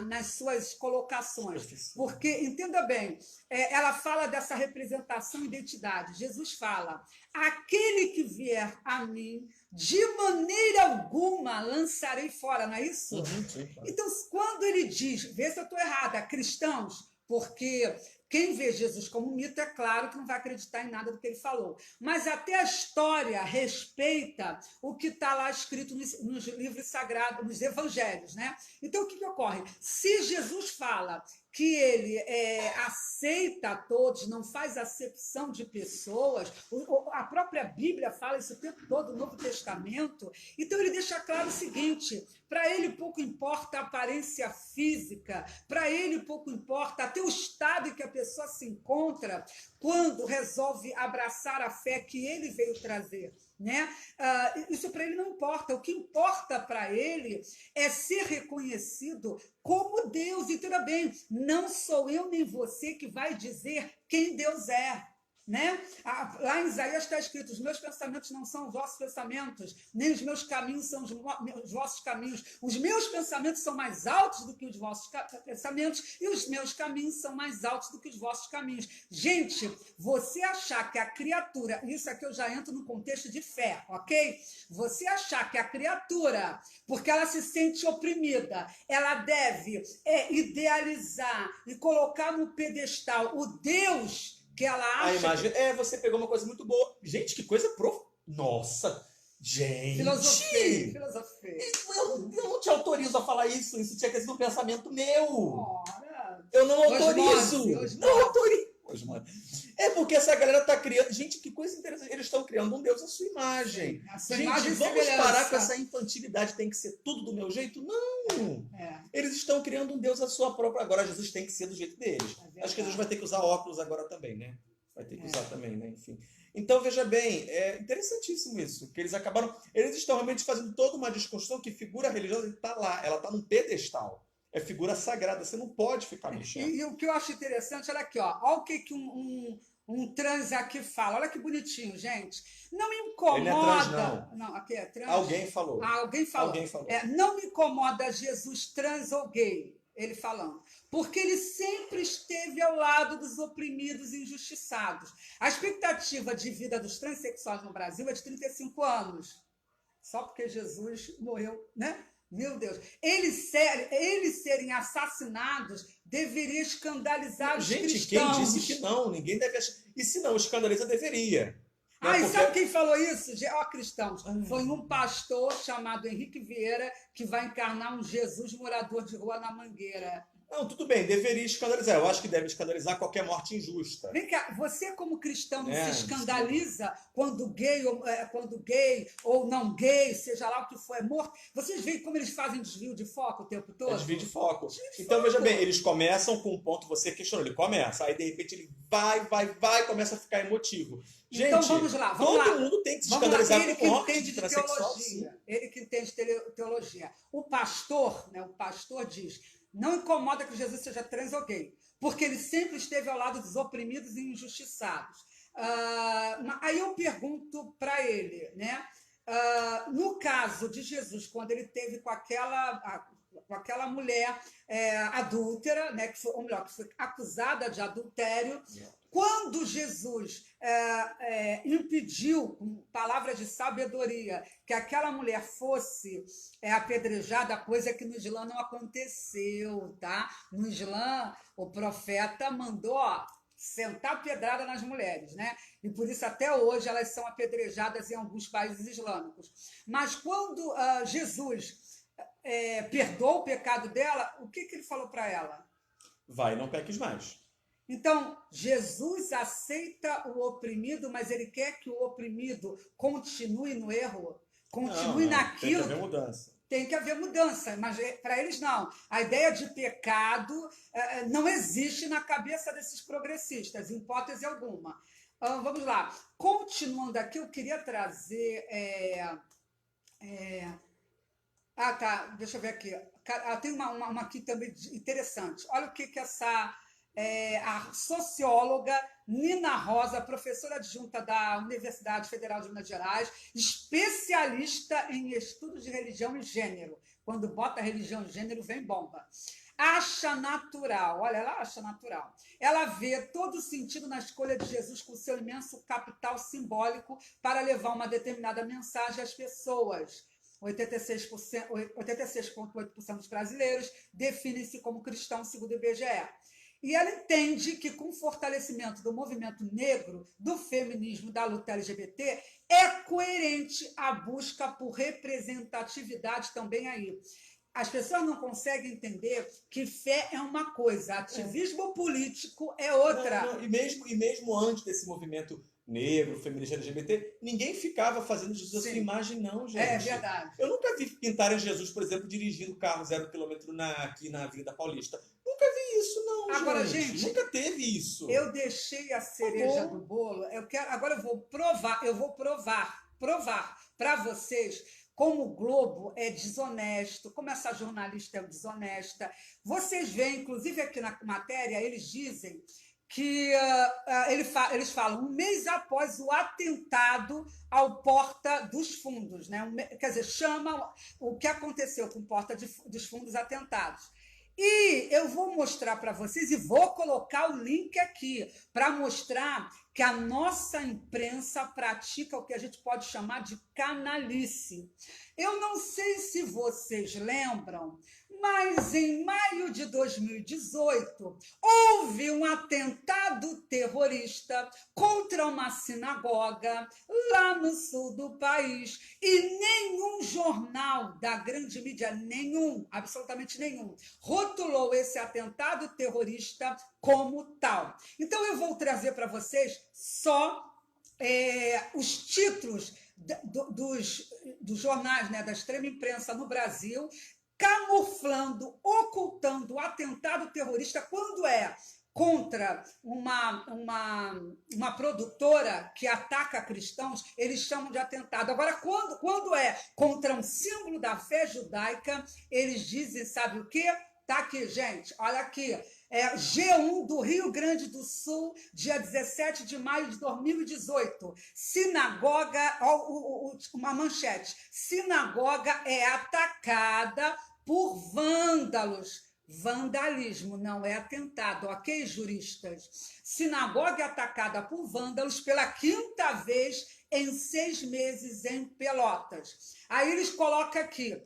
Speaker 1: nas suas colocações. Porque, entenda bem, ela fala dessa representação e identidade. Jesus fala, aquele que vier a mim, de maneira alguma lançarei fora, não é isso?
Speaker 2: Sim, claro.
Speaker 1: Então, quando ele diz, vê se eu estou errada, cristãos, porque quem vê Jesus como mito, é claro que não vai acreditar em nada do que ele falou. Mas até a história respeita o que está lá escrito nos livros sagrados, nos evangelhos, né? Então, o que ocorre? Se Jesus fala que ele aceita a todos, não faz acepção de pessoas, a própria Bíblia fala isso o tempo todo, o Novo Testamento, então ele deixa claro o seguinte, para ele pouco importa a aparência física, para ele pouco importa até o estado em que a pessoa se encontra quando resolve abraçar a fé que ele veio trazer. né? Isso para ele não importa. O que importa para ele é ser reconhecido como Deus. E tudo bem, não sou eu nem você que vai dizer quem Deus é. Né? Lá em Isaías está escrito: os meus pensamentos não são os vossos pensamentos, nem os meus caminhos são os vossos caminhos. Os meus pensamentos são mais altos do que os vossos pensamentos, e os meus caminhos são mais altos do que os vossos caminhos. Gente, você achar que a criatura, isso aqui eu já entro no contexto de fé, ok? Você achar que a criatura, porque ela se sente oprimida, ela deve idealizar e colocar no pedestal o Deus que ela acha.
Speaker 2: A imagem. Você pegou uma coisa muito boa. Gente, que coisa Nossa! Gente!
Speaker 1: Filosofia.
Speaker 2: Eu não te autorizo a falar isso. Isso tinha que ser um pensamento meu.
Speaker 1: Ora,
Speaker 2: eu não autorizo. Não autorizo. É porque essa galera tá criando. Gente, que coisa interessante. Eles estão criando um Deus à sua imagem. Gente, vamos parar com essa infantilidade. Tem que ser tudo do meu jeito? Não. Eles estão criando um Deus à sua própria. Agora Jesus tem que ser do jeito deles. Acho que Jesus vai ter que usar óculos agora também, né? Vai ter que usar também, né? Enfim. Então, veja bem, é interessantíssimo isso. Que eles acabaram. Eles estão realmente fazendo toda uma desconstrução que figura religiosa está lá. Ela está num pedestal. É figura sagrada, você não pode ficar mexendo.
Speaker 1: E o que eu acho interessante, olha aqui, ó, olha o que um trans aqui fala. Olha que bonitinho, gente. Não me incomoda.
Speaker 2: Ele não é trans,
Speaker 1: não. Aqui é trans.
Speaker 2: Alguém falou.
Speaker 1: Alguém falou. Não me incomoda Jesus trans ou gay, ele falando. Porque ele sempre esteve ao lado dos oprimidos e injustiçados. A expectativa de vida dos transexuais no Brasil é de 35 anos. Só porque Jesus morreu, né? Meu Deus, eles serem assassinados deveria escandalizar os cristãos.
Speaker 2: Gente, quem disse que não? Ninguém deve achar. E se não escandaliza, deveria.
Speaker 1: E sabe quem falou isso? Cristãos. Foi um pastor chamado Henrique Vieira que vai encarnar um Jesus morador de rua na Mangueira.
Speaker 2: Não, tudo bem, deveria escandalizar. Eu acho que deve escandalizar qualquer morte injusta.
Speaker 1: Vem cá, você como cristão não se escandaliza quando gay ou não gay, seja lá o que for, é morto? Vocês veem como eles fazem desvio de foco o tempo todo?
Speaker 2: Desvio de foco. Então, veja bem, eles começam com um ponto, você questionou, ele começa, aí de repente ele vai, começa a ficar emotivo. Gente,
Speaker 1: então vamos lá.
Speaker 2: Todo mundo tem que se escandalizar
Speaker 1: com
Speaker 2: morte de transexual.
Speaker 1: Ele que entende teologia. O pastor diz: não incomoda que Jesus seja trans ou gay, porque ele sempre esteve ao lado dos oprimidos e injustiçados. Aí eu pergunto para ele, né? No caso de Jesus, quando ele teve com aquela mulher adúltera, né, que foi acusada de adultério, quando Jesus impediu, com palavras de sabedoria, que aquela mulher fosse apedrejada, coisa que no Islã não aconteceu, tá? No Islã, o profeta mandou sentar pedrada nas mulheres, né? E por isso até hoje elas são apedrejadas em alguns países islâmicos. Mas quando Jesus perdoou o pecado dela, o que ele falou para ela?
Speaker 2: Vai, não peques mais.
Speaker 1: Então, Jesus aceita o oprimido, mas ele quer que o oprimido continue no erro, continue naquilo.
Speaker 2: Tem que haver mudança.
Speaker 1: Tem que haver mudança, mas para eles não. A ideia de pecado não existe na cabeça desses progressistas, em hipótese alguma. Vamos lá. Continuando aqui, eu queria trazer... tá, deixa eu ver aqui. Tem uma aqui também interessante. Olha o que essa... a socióloga Nina Rosa, professora adjunta da Universidade Federal de Minas Gerais, especialista em estudos de religião e gênero. Quando bota religião e gênero, vem bomba. Acha natural, olha, ela acha natural. Ela vê todo o sentido na escolha de Jesus com seu imenso capital simbólico para levar uma determinada mensagem às pessoas. 86,8% dos brasileiros definem-se como cristãos, segundo o IBGE. E ela entende que, com o fortalecimento do movimento negro, do feminismo, da luta LGBT, é coerente a busca por representatividade também aí. As pessoas não conseguem entender que fé é uma coisa, ativismo político é outra.
Speaker 2: E mesmo antes desse movimento negro, feminista, LGBT, ninguém ficava fazendo Jesus a sua imagem, não, gente.
Speaker 1: É verdade.
Speaker 2: Eu nunca vi pintarem Jesus, por exemplo, dirigindo carro 0 km aqui na Avenida Paulista. Nunca vi isso, não.
Speaker 1: Agora, gente,
Speaker 2: nunca teve isso.
Speaker 1: Eu deixei a cereja do bolo. Agora eu vou provar. provar para vocês como o Globo é desonesto, como essa jornalista é desonesta. Vocês veem, inclusive aqui na matéria, eles dizem que eles falam um mês após o atentado ao Porta dos Fundos, né? Quer dizer, chama o que aconteceu com o Porta dos Fundos atentados. E eu vou mostrar para vocês, e vou colocar o link aqui, para mostrar que a nossa imprensa pratica o que a gente pode chamar de canalice. Eu não sei se vocês lembram, mas em maio de 2018, houve um atentado terrorista contra uma sinagoga lá no sul do país. E nenhum jornal da grande mídia, nenhum, absolutamente nenhum, rotulou esse atentado terrorista como tal. Então eu vou trazer para vocês só os títulos dos jornais, né, da extrema imprensa no Brasil, camuflando, ocultando o atentado terrorista quando é contra uma produtora que ataca cristãos, eles chamam de atentado. Agora, quando é contra um símbolo da fé judaica, eles dizem, sabe o quê? Tá aqui, gente, olha aqui. G1 do Rio Grande do Sul, dia 17 de maio de 2018. Sinagoga, uma manchete. Sinagoga é atacada por vândalos. Vandalismo, não é atentado, ok, juristas? Sinagoga é atacada por vândalos pela 5ª vez em 6 meses em Pelotas. Aí eles colocam aqui,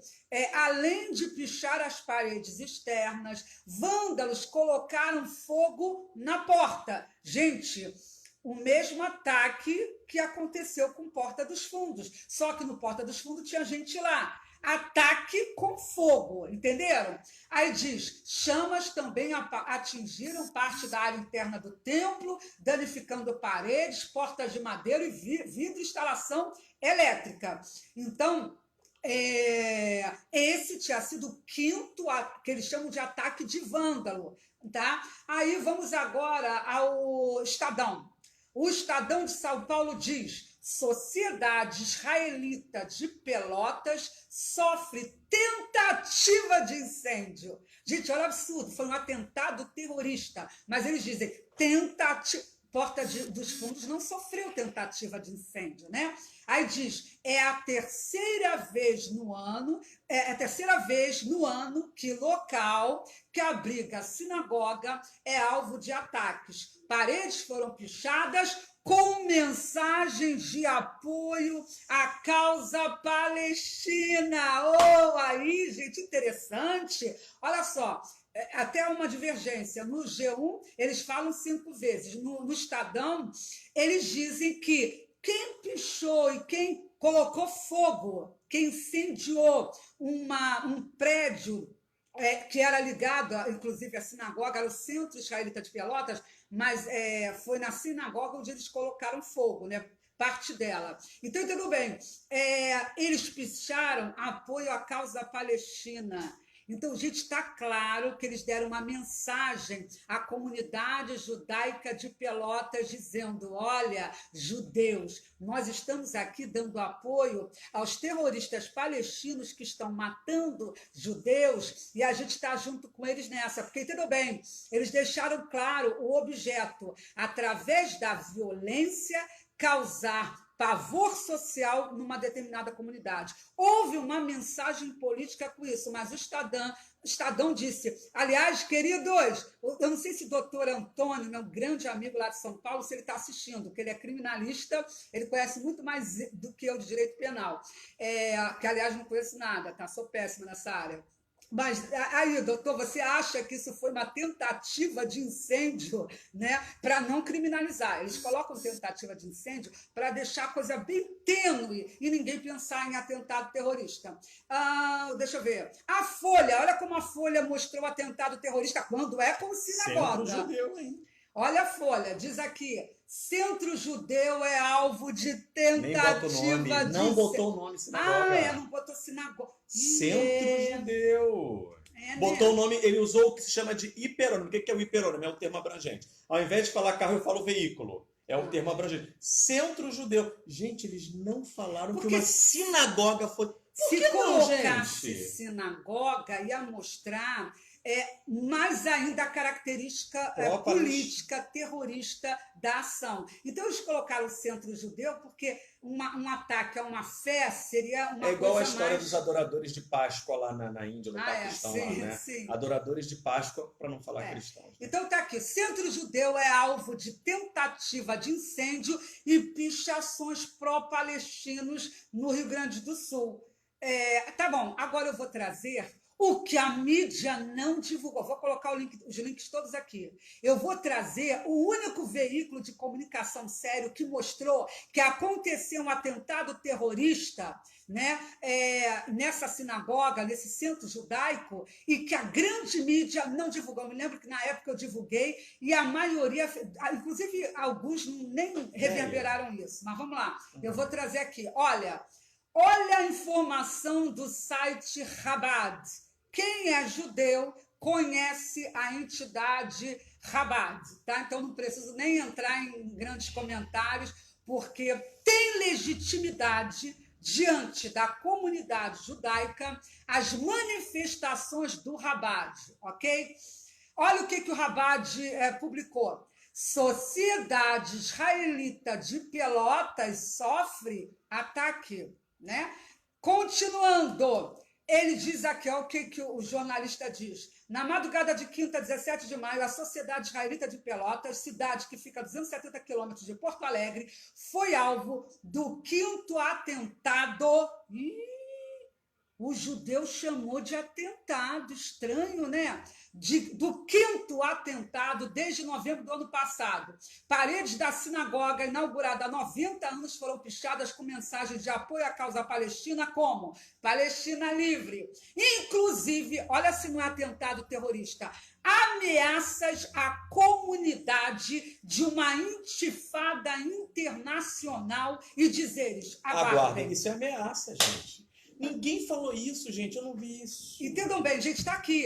Speaker 1: além de pichar as paredes externas, vândalos colocaram fogo na porta. Gente, o mesmo ataque que aconteceu com Porta dos Fundos, só que no Porta dos Fundos tinha gente lá. Ataque com fogo, entenderam? Aí diz, chamas também atingiram parte da área interna do templo, danificando paredes, portas de madeira e vidro e instalação elétrica. Então, esse tinha sido o 5º, que eles chamam de ataque de vândalo. Tá? Aí vamos agora ao Estadão. O Estadão de São Paulo diz, Sociedade Israelita de Pelotas sofre tentativa de incêndio. Gente, olha o absurdo, foi um atentado terrorista, mas eles dizem tentativa. Porta dos Fundos não sofreu tentativa de incêndio, né? Aí diz, é a terceira vez no ano que local que abriga a sinagoga é alvo de ataques. Paredes foram pichadas com mensagens de apoio à causa palestina. Oh, aí, gente, interessante. Olha só, até uma divergência. No G1, eles falam 5 vezes. No Estadão, eles dizem que quem pichou e quem colocou fogo, quem incendiou um prédio que era ligado, inclusive, à sinagoga, era o Centro Israelita de Pelotas, mas foi na sinagoga onde eles colocaram fogo, né? Parte dela. Então, tudo bem. Eles picharam apoio à causa palestina. Então, gente, está claro que eles deram uma mensagem à comunidade judaica de Pelotas, dizendo, olha, judeus, nós estamos aqui dando apoio aos terroristas palestinos que estão matando judeus e a gente está junto com eles nessa. Porque, tudo bem, eles deixaram claro o objeto, através da violência, causar pavor social numa determinada comunidade. Houve uma mensagem política com isso, mas o Estadão disse, aliás, queridos, eu não sei se o doutor Antônio, meu grande amigo lá de São Paulo, se ele está assistindo, porque ele é criminalista, ele conhece muito mais do que eu de direito penal, que, aliás, não conheço nada, tá? Sou péssima nessa área. Mas aí, doutor, você acha que isso foi uma tentativa de incêndio, né, para não criminalizar? Eles colocam tentativa de incêndio para deixar a coisa bem tênue e ninguém pensar em atentado terrorista. Deixa eu ver. A Folha, olha como a Folha mostrou o atentado terrorista quando é com sinagoga.
Speaker 2: Centro judeu, hein?
Speaker 1: Olha a Folha, diz aqui, Centro Judeu é alvo de tentativa de...
Speaker 2: Não botou o nome sinagoga.
Speaker 1: Não botou sinagoga.
Speaker 2: Centro Judeu. Botou o nome, ele usou o que se chama de hiperônimo. O que é o hiperônimo? É o termo abrangente. Ao invés de falar carro, eu falo veículo. É o termo abrangente. Centro judeu. Gente, eles não falaram
Speaker 1: Porque
Speaker 2: que uma sinagoga foi. Por
Speaker 1: se
Speaker 2: que não,
Speaker 1: colocasse
Speaker 2: gente?
Speaker 1: sinagoga, ia mostrar mais ainda a característica
Speaker 2: Própria
Speaker 1: política, terrorista da ação. Então, eles colocaram o centro judeu porque um ataque a uma fé seria uma coisa mais...
Speaker 2: É igual a história dos adoradores de Páscoa lá na Índia, no
Speaker 1: Ah,
Speaker 2: Paquistão,
Speaker 1: sim,
Speaker 2: lá, né?
Speaker 1: sim.
Speaker 2: Adoradores de Páscoa, para não falar cristãos. Né?
Speaker 1: Então tá aqui, centro judeu é alvo de tentativa de incêndio e pichações pró-palestinos no Rio Grande do Sul. Tá bom, agora eu vou trazer o que a mídia não divulgou. Vou colocar os links todos aqui. Eu vou trazer o único veículo de comunicação sério que mostrou que aconteceu um atentado terrorista, né, nessa sinagoga, nesse centro judaico, e que a grande mídia não divulgou. Eu me lembro que na época eu divulguei e a maioria, inclusive alguns nem reverberaram isso. Mas vamos lá, eu vou trazer aqui. Olha a informação do site Chabad. Quem é judeu conhece a entidade Chabad, tá? Então não preciso nem entrar em grandes comentários, porque tem legitimidade diante da comunidade judaica as manifestações do Chabad, ok? Olha o que o Chabad publicou. Sociedade Israelita de Pelotas sofre ataque, né? Continuando, ele diz aqui, ó, o que o jornalista diz. Na madrugada de quinta, 17 de maio, a Sociedade Israelita de Pelotas, cidade que fica a 270 quilômetros de Porto Alegre, foi alvo do 5º atentado. O judeu chamou de atentado, estranho, né? Do 5º atentado desde novembro do ano passado. Paredes da sinagoga, inaugurada há 90 anos, foram pichadas com mensagens de apoio à causa palestina, como Palestina livre. Inclusive, olha se não é atentado terrorista, ameaças à comunidade de uma intifada internacional e dizeres, aguardem.
Speaker 2: Isso é ameaça, gente. Ninguém falou isso, gente. Eu não vi isso.
Speaker 1: Entendam bem, gente, está aqui.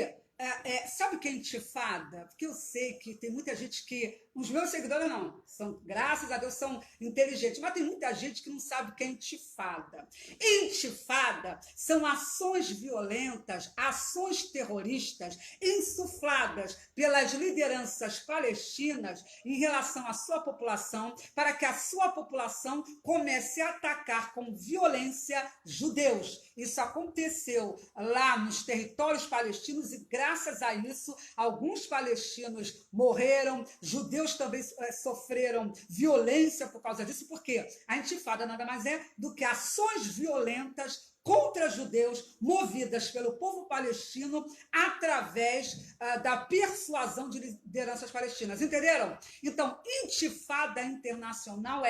Speaker 1: Sabe o que é intifada? Porque eu sei que tem muita gente que... Os meus seguidores não. Graças a Deus, são inteligentes. Mas tem muita gente que não sabe o que é intifada. Intifada são ações violentas, ações terroristas insufladas pelas lideranças palestinas em relação à sua população, para que a sua população comece a atacar com violência judeus. Isso aconteceu lá nos territórios palestinos e, graças a isso, alguns palestinos morreram, judeus também sofreram violência por causa disso, porque a intifada nada mais é do que ações violentas contra judeus movidas pelo povo palestino através da persuasão de lideranças palestinas. Entenderam? Então, intifada internacional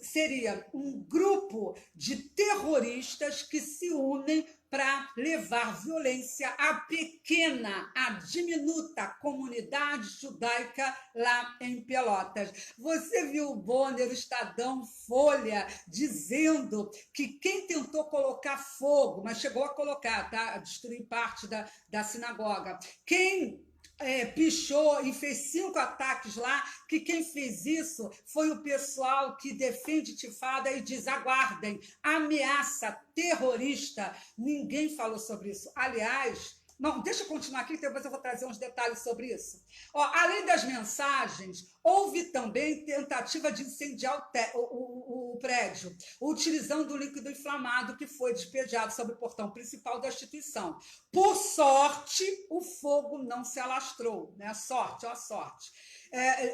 Speaker 1: seria um grupo de terroristas que se unem para levar violência à pequena, à diminuta comunidade judaica lá em Pelotas. Você viu o Bonner, o Estadão, Folha, dizendo que quem tentou colocar fogo, mas chegou a colocar, tá? A destruir parte da sinagoga, quem pichou e fez 5 ataques lá, que quem fez isso foi o pessoal que defende intifada e diz, aguardem, ameaça terrorista. Ninguém falou sobre isso. Aliás, não, deixa eu continuar aqui, depois eu vou trazer uns detalhes sobre isso. Além das mensagens, houve também tentativa de incendiar o prédio, utilizando o líquido inflamado que foi despejado sobre o portão principal da instituição. Por sorte, o fogo não se alastrou, né? Sorte,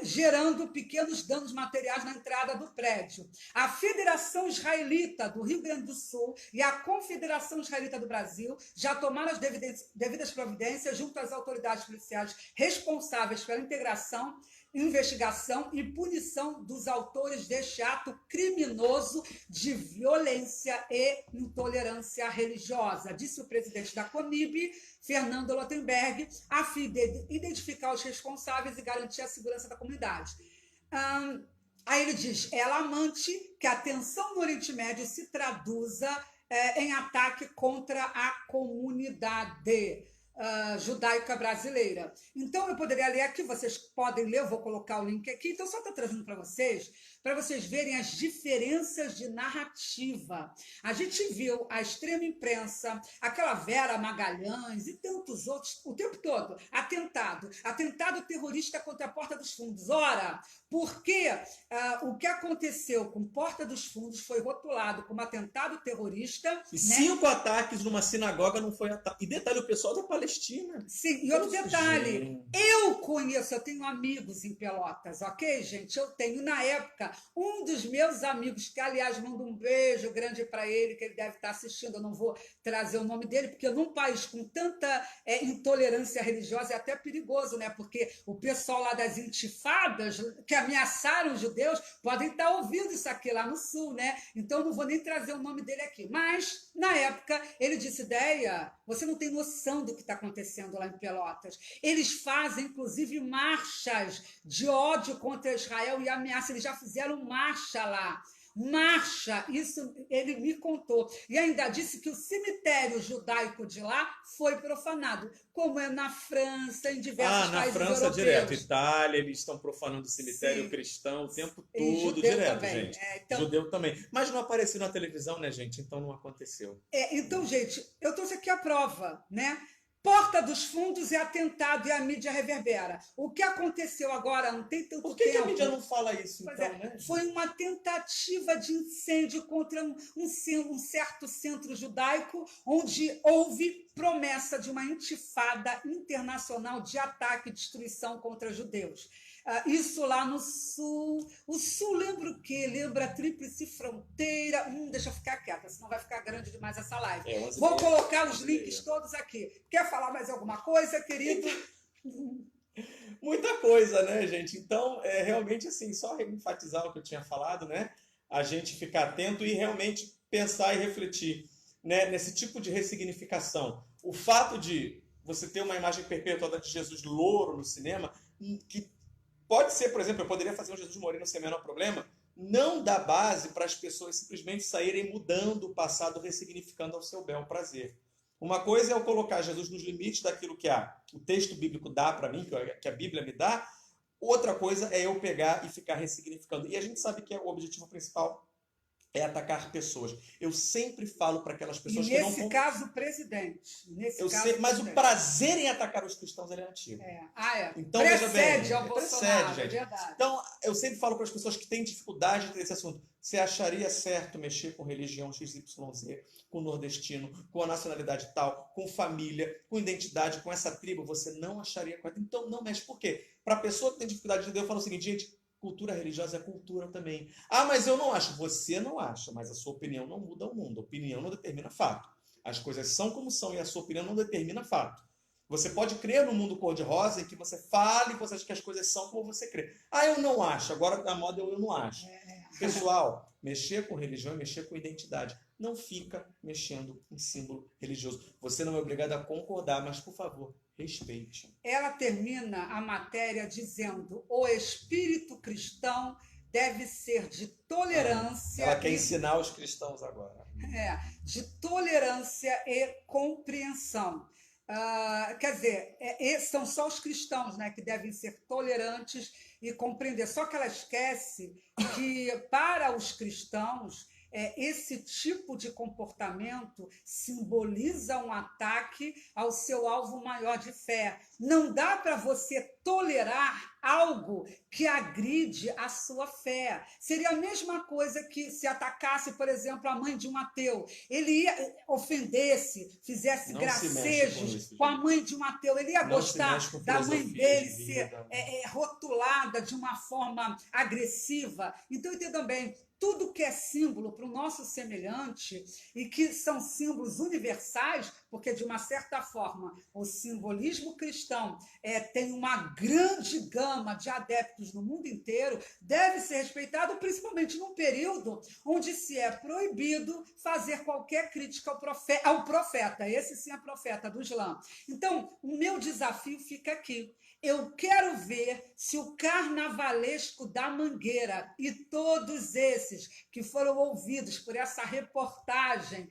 Speaker 1: gerando pequenos danos materiais na entrada do prédio. A Federação Israelita do Rio Grande do Sul e a Confederação Israelita do Brasil já tomaram as devidas providências junto às autoridades policiais responsáveis pela integração, investigação e punição dos autores deste ato criminoso de violência e intolerância religiosa, disse o presidente da CONIB, Fernando Lottenberg, a fim de identificar os responsáveis e garantir a segurança da comunidade. Aí ele diz, é alarmante que a tensão no Oriente Médio se traduza em ataque contra a comunidade. judaica brasileira. Então, eu poderia ler aqui, vocês podem ler, eu vou colocar o link aqui. Então, só estou trazendo para vocês verem as diferenças de narrativa. A gente viu a extrema imprensa, aquela Vera Magalhães e tantos outros, o tempo todo, atentado terrorista contra a Porta dos Fundos. Ora, porque o que aconteceu com Porta dos Fundos foi rotulado como atentado terrorista.
Speaker 2: E 5 ataques numa sinagoga não foi ataque. E detalhe, o pessoal da Palestina.
Speaker 1: Sim, e outro detalhe, eu tenho amigos em Pelotas, ok, gente? Eu tenho, na época, um dos meus amigos, que, aliás, mando um beijo grande para ele, que ele deve estar assistindo, eu não vou trazer o nome dele, porque num país com tanta intolerância religiosa é até perigoso, né? Porque o pessoal lá das intifadas, que ameaçaram os judeus, podem estar ouvindo isso aqui lá no Sul, né? Então, eu não vou nem trazer o nome dele aqui. Mas, na época, ele disse, Déia, você não tem noção do que está acontecendo lá em Pelotas. Eles fazem, inclusive, marchas de ódio contra Israel e ameaça. Eles já fizeram marcha lá. Marcha, isso ele me contou. E ainda disse que o cemitério judaico de lá foi profanado, como é na França, em diversos países europeus.
Speaker 2: Na França, direto. Itália, eles estão profanando o cemitério cristão o tempo todo, direto, também, gente.
Speaker 1: Então,
Speaker 2: judeu também. Mas não apareceu na televisão, né, gente? Então não aconteceu.
Speaker 1: Então, gente, eu trouxe aqui a prova, né? Porta dos Fundos é atentado e a mídia reverbera. O que aconteceu agora não tem tanto tempo.
Speaker 2: Por que a mídia não fala isso, então, né?
Speaker 1: Foi uma tentativa de incêndio contra um certo centro judaico, onde houve promessa de uma intifada internacional de ataque e destruição contra judeus. Isso lá no Sul. O Sul lembra o quê? Lembra a Tríplice Fronteira. Deixa eu ficar quieta, senão vai ficar grande demais essa live. Vou colocar os links todos aqui. Quer falar mais alguma coisa, querido?
Speaker 2: Muita coisa, né, gente? Então, realmente, assim, só enfatizar o que eu tinha falado, né? A gente ficar atento e realmente pensar e refletir, né, nesse tipo de ressignificação. O fato de você ter uma imagem perpetuada de Jesus louro no cinema, que pode ser, por exemplo, eu poderia fazer um Jesus moreno sem o menor problema, não dá base para as pessoas simplesmente saírem mudando o passado, ressignificando ao seu bel prazer. Uma coisa é eu colocar Jesus nos limites daquilo que o texto bíblico dá para mim, que a Bíblia me dá. Outra coisa é eu pegar e ficar ressignificando. E a gente sabe que o objetivo principal é atacar pessoas. Eu sempre falo para aquelas pessoas que não...
Speaker 1: Nesse caso, o presidente.
Speaker 2: Mas o prazer em atacar os cristãos é antigo. Então,
Speaker 1: precede ao Bolsonaro,
Speaker 2: gente.
Speaker 1: É verdade.
Speaker 2: Então, eu sempre falo para as pessoas que têm dificuldade nesse assunto. Você acharia certo mexer com religião XYZ, com nordestino, com a nacionalidade tal, com família, com identidade, com essa tribo? Você não acharia correto. Então, não mexe. Por quê? Para a pessoa que tem dificuldade de Deus, eu falo o seguinte, gente, cultura religiosa é cultura também. Mas eu não acho. Você não acha, mas a sua opinião não muda o mundo. A opinião não determina fato. As coisas são como são e a sua opinião não determina fato. Você pode crer no mundo cor-de-rosa em que você fale e você acha que as coisas são como você crê. Eu não acho. Agora a moda eu não acho. Pessoal, mexer com religião é mexer com identidade. Não fica mexendo em símbolo religioso. Você não é obrigado a concordar, mas, por favor, respeite.
Speaker 1: Ela termina a matéria dizendo: o espírito cristão deve ser de tolerância.
Speaker 2: Ela quer ensinar os cristãos agora.
Speaker 1: De tolerância e compreensão. Quer dizer, são só os cristãos, né, que devem ser tolerantes e compreender. Só que ela esquece que, para os cristãos, esse tipo de comportamento simboliza um ataque ao seu alvo maior de fé. Não dá para você tolerar algo que agride a sua fé. Seria a mesma coisa que se atacasse, por exemplo, a mãe de um ateu. Ele ia ofendesse, fizesse gracejos com a mãe de um ateu. Ele ia gostar da mãe dele ser rotulada de uma forma agressiva. Então, entendam bem, tudo que é símbolo para o nosso semelhante e que são símbolos universais, porque, de uma certa forma, o simbolismo cristão tem uma grande gama de adeptos no mundo inteiro, deve ser respeitado, principalmente num período onde se é proibido fazer qualquer crítica ao profeta. Esse sim é profeta do Islã. Então, o meu desafio fica aqui. Eu quero ver se o carnavalesco da Mangueira e todos esses que foram ouvidos por essa reportagem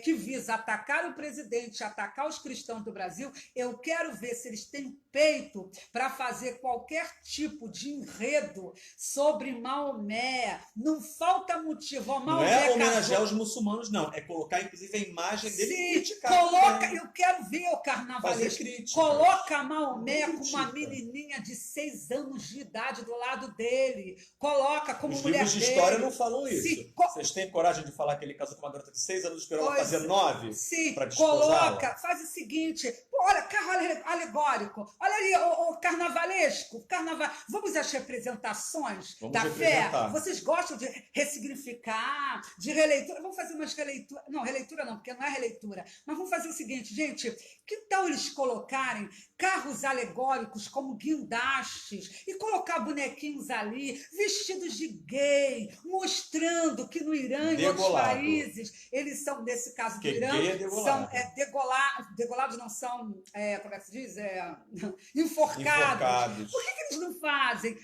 Speaker 1: que visa atacar o presidente presidente atacar os cristãos do Brasil, eu quero ver se eles têm peito para fazer qualquer tipo de enredo sobre Maomé. Não falta motivo. Ó,
Speaker 2: Não
Speaker 1: Maomé
Speaker 2: é homenagear
Speaker 1: casou.
Speaker 2: os muçulmanos, não. É colocar, inclusive, a imagem dele e
Speaker 1: Sim,
Speaker 2: criticar
Speaker 1: coloca,
Speaker 2: também.
Speaker 1: eu quero ver o
Speaker 2: Fazer
Speaker 1: carnavalesco.
Speaker 2: críticas.
Speaker 1: Coloca Maomé
Speaker 2: Não
Speaker 1: com uma
Speaker 2: critica.
Speaker 1: menininha de 6 anos de idade do lado dele. Coloca como
Speaker 2: Os
Speaker 1: mulher
Speaker 2: livros de
Speaker 1: dele.
Speaker 2: história não falam isso.
Speaker 1: Sim,
Speaker 2: Vocês têm coragem de falar que ele casou com uma garota de 6 anos e esperou ela
Speaker 1: Pois
Speaker 2: fazer 9
Speaker 1: sim,
Speaker 2: para desposá-la?
Speaker 1: coloca, faz o seguinte, pô, olha, carro alegórico, olha ali o carnavalesco, vamos às representações
Speaker 2: Vamos
Speaker 1: da
Speaker 2: representar.
Speaker 1: fé, vocês gostam de ressignificar, de releitura, vamos fazer umas releituras, não, releitura não, porque não é releitura, mas vamos fazer o seguinte, gente, que tal eles colocarem carros alegóricos como guindastes e colocar bonequinhos ali, vestidos de gay, mostrando que no Irã e em outros
Speaker 2: Degolado.
Speaker 1: países, eles são, nesse caso do
Speaker 2: Porque
Speaker 1: Irã,
Speaker 2: gay é degolado.
Speaker 1: são degolados não são, como é que se diz? Enforcados. Por que eles não fazem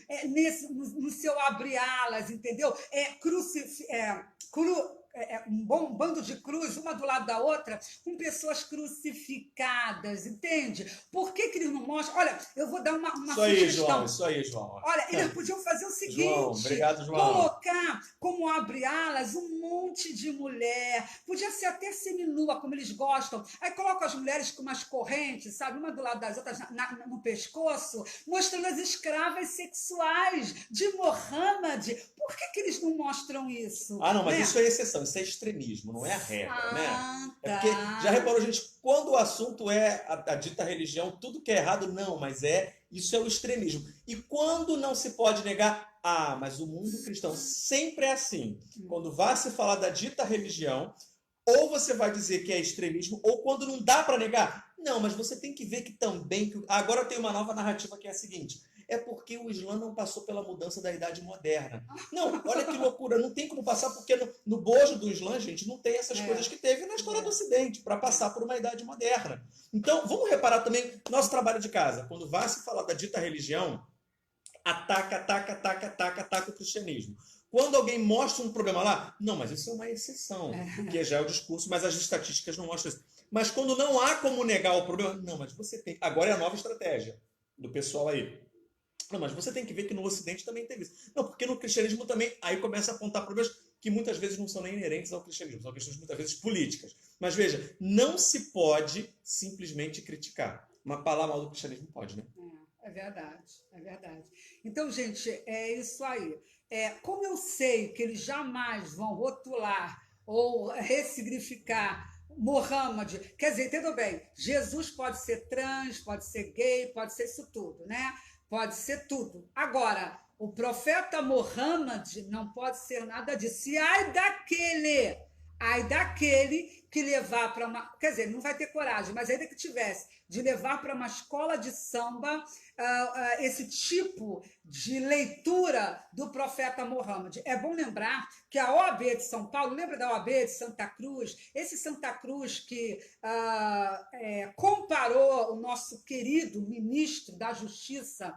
Speaker 1: no seu abre-alas, entendeu? Um bom bando de cruz, uma do lado da outra, com pessoas crucificadas, entende? Por que eles não mostram? Olha, eu vou dar uma sugestão.
Speaker 2: Isso aí, João.
Speaker 1: Olha, eles podiam fazer o seguinte:
Speaker 2: João, obrigado, João.
Speaker 1: colocar como abre-alas um monte de mulher, podia ser até seminua, como eles gostam. Aí colocam as mulheres com umas correntes, sabe, uma do lado das outras no pescoço, mostrando as escravas sexuais de Mohammed. Por que eles não mostram isso?
Speaker 2: Ah, não, mas
Speaker 1: né?
Speaker 2: isso é exceção, isso é extremismo, não é a regra, né?
Speaker 1: Tá.
Speaker 2: É porque, já reparou, gente, quando o assunto é a dita religião, tudo que é errado, não, mas isso é o extremismo. E quando não se pode negar, mas o mundo cristão sempre é assim. Quando vai se falar da dita religião, ou você vai dizer que é extremismo, ou quando não dá para negar, não, mas você tem que ver que também... Agora tem uma nova narrativa que é a seguinte: é porque o Islã não passou pela mudança da Idade Moderna. Não, olha que loucura, não tem como passar, porque no bojo do Islã, gente, não tem essas coisas que teve na história do Ocidente, para passar por uma Idade Moderna. Então, vamos reparar também nosso trabalho de casa. Quando vai se falar da dita religião, ataca o cristianismo. Quando alguém mostra um problema lá, não, mas isso é uma exceção, porque já é o discurso, mas as estatísticas não mostram isso. Mas quando não há como negar o problema, não, mas você tem... Agora é a nova estratégia do pessoal aí. Não, mas você tem que ver que no Ocidente também teve isso. Não, porque no cristianismo também, aí começa a apontar problemas que muitas vezes não são nem inerentes ao cristianismo, são questões muitas vezes políticas. Mas veja, não se pode simplesmente criticar. Mas falar mal do cristianismo pode, né?
Speaker 1: É verdade, é verdade. Então, gente, é isso aí. Como eu sei que eles jamais vão rotular ou ressignificar Mohammed, quer dizer, entendeu bem, Jesus pode ser trans, pode ser gay, pode ser isso tudo, né? Pode ser tudo. Agora, o profeta Mohammed não pode ser nada disso. E ai daquele que levar para uma... Quer dizer, não vai ter coragem, mas ainda que tivesse, de levar para uma escola de samba esse tipo de leitura do profeta Mohammed. É bom lembrar que a OAB de São Paulo, lembra da OAB de Santa Cruz? Esse Santa Cruz que comparou o nosso querido ministro da Justiça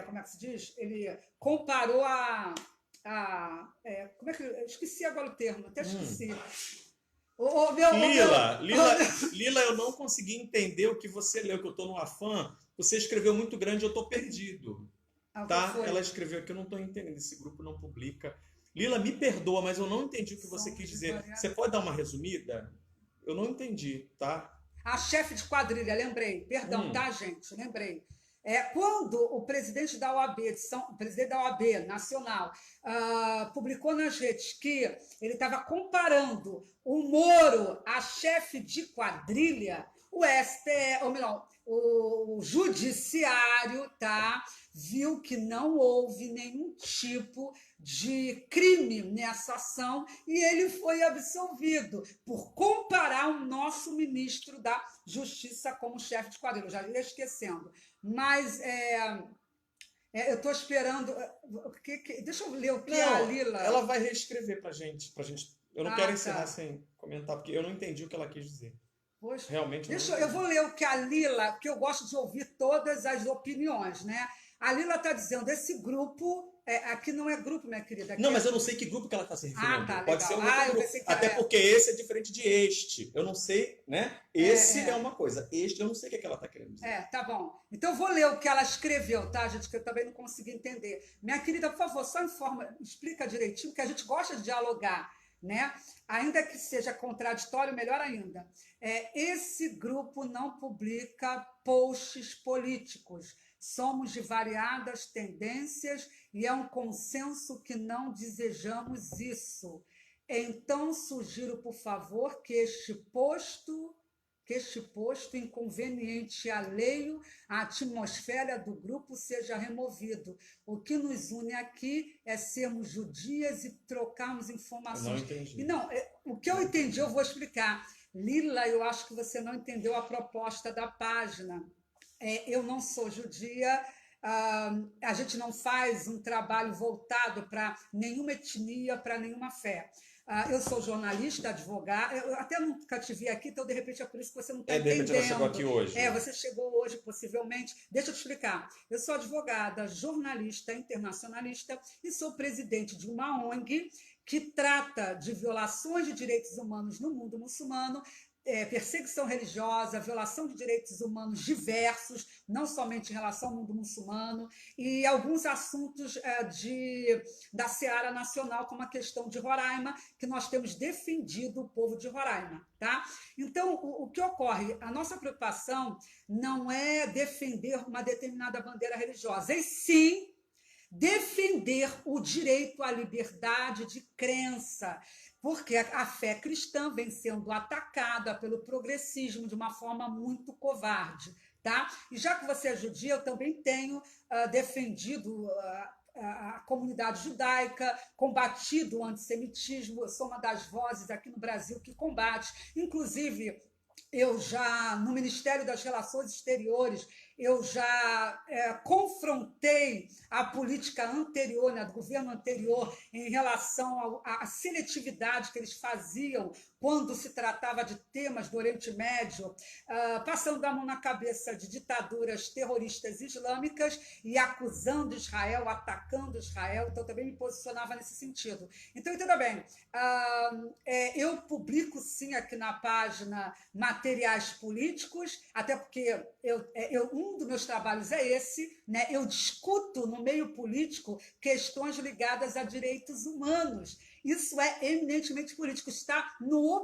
Speaker 1: como é que se diz? Ele comparou como é que... Eu esqueci agora o termo, até esqueci.
Speaker 2: Lila, eu não consegui entender o que você leu, que eu estou no afã. Você escreveu muito grande, eu estou perdido. Tá? Ela escreveu aqui, eu não estou entendendo. Esse grupo não publica. Lila, me perdoa, mas eu não entendi o que você quis dizer. Você pode dar uma resumida? Eu não entendi, tá?
Speaker 1: A chefe de quadrilha, lembrei. Perdão, tá, gente? Lembrei. Quando o presidente da OAB, presidente da OAB Nacional, publicou nas redes que ele estava comparando o Moro a chefe de quadrilha, o STF, ou melhor, o judiciário, viu que não houve nenhum tipo de crime nessa ação e ele foi absolvido por comparar o nosso ministro da Justiça como chefe de quadrilha. Eu já ia esquecendo. Mas eu estou esperando... Deixa eu ler o que a Lila...
Speaker 2: Ela vai reescrever para gente. Eu não quero encerrar sem comentar, porque eu não entendi o que ela quis dizer.
Speaker 1: Poxa,
Speaker 2: realmente
Speaker 1: eu vou ler o que a Lila, porque eu gosto de ouvir todas as opiniões, né? A Lila está dizendo, esse grupo, aqui não é grupo, minha querida.
Speaker 2: Não, mas eu não sei que grupo que ela está se referindo.
Speaker 1: Tá,
Speaker 2: Pode
Speaker 1: legal.
Speaker 2: ser um outro
Speaker 1: Eu
Speaker 2: grupo.
Speaker 1: pensei que
Speaker 2: Até porque esse é diferente de este. Eu não sei, né? Esse é uma coisa. Este eu não sei o que é que ela está querendo dizer.
Speaker 1: Tá bom. Então eu vou ler o que ela escreveu, tá, gente? Que eu também não consegui entender. Minha querida, por favor, só explica direitinho, que a gente gosta de dialogar, né? Ainda que seja contraditório, melhor ainda. Esse grupo não publica posts políticos. Somos de variadas tendências e é um consenso que não desejamos isso. Então, sugiro, por favor, que este posto inconveniente e alheio à atmosfera do grupo seja removido. O que nos une aqui é sermos judias e trocarmos informações.
Speaker 2: Eu não entendi.
Speaker 1: E não, o que eu entendi, eu vou explicar. Lila, eu acho que você não entendeu a proposta da página. Eu não sou judia, a gente não faz um trabalho voltado para nenhuma etnia, para nenhuma fé. Eu sou jornalista, advogada, eu até nunca te vi aqui, então de repente é por isso que você não está entendendo.
Speaker 2: De repente ela chegou aqui hoje.
Speaker 1: Você chegou hoje, possivelmente. Deixa eu te explicar. Eu sou advogada, jornalista, internacionalista e sou presidente de uma ONG que trata de violações de direitos humanos no mundo muçulmano, perseguição religiosa, violação de direitos humanos diversos, não somente em relação ao mundo muçulmano, e alguns assuntos da seara nacional, como a questão de Roraima, que nós temos defendido o povo de Roraima. Tá? Então, o que ocorre? A nossa preocupação não é defender uma determinada bandeira religiosa, e sim defender o direito à liberdade de crença, porque a fé cristã vem sendo atacada pelo progressismo de uma forma muito covarde. Tá? E já que você é judia, eu também tenho defendido a comunidade judaica, combatido o antissemitismo, eu sou uma das vozes aqui no Brasil que combate, inclusive eu já, no Ministério das Relações Exteriores, eu já confrontei a política anterior, né, do governo anterior, em relação à seletividade que eles faziam quando se tratava de temas do Oriente Médio, passando a mão na cabeça de ditaduras terroristas islâmicas e acusando Israel, atacando Israel, então também me posicionava nesse sentido. Então, entenda bem, eu publico sim aqui na página materiais políticos, até porque um dos meus trabalhos é esse, né? Eu discuto no meio político questões ligadas a direitos humanos. Isso é eminentemente político, está num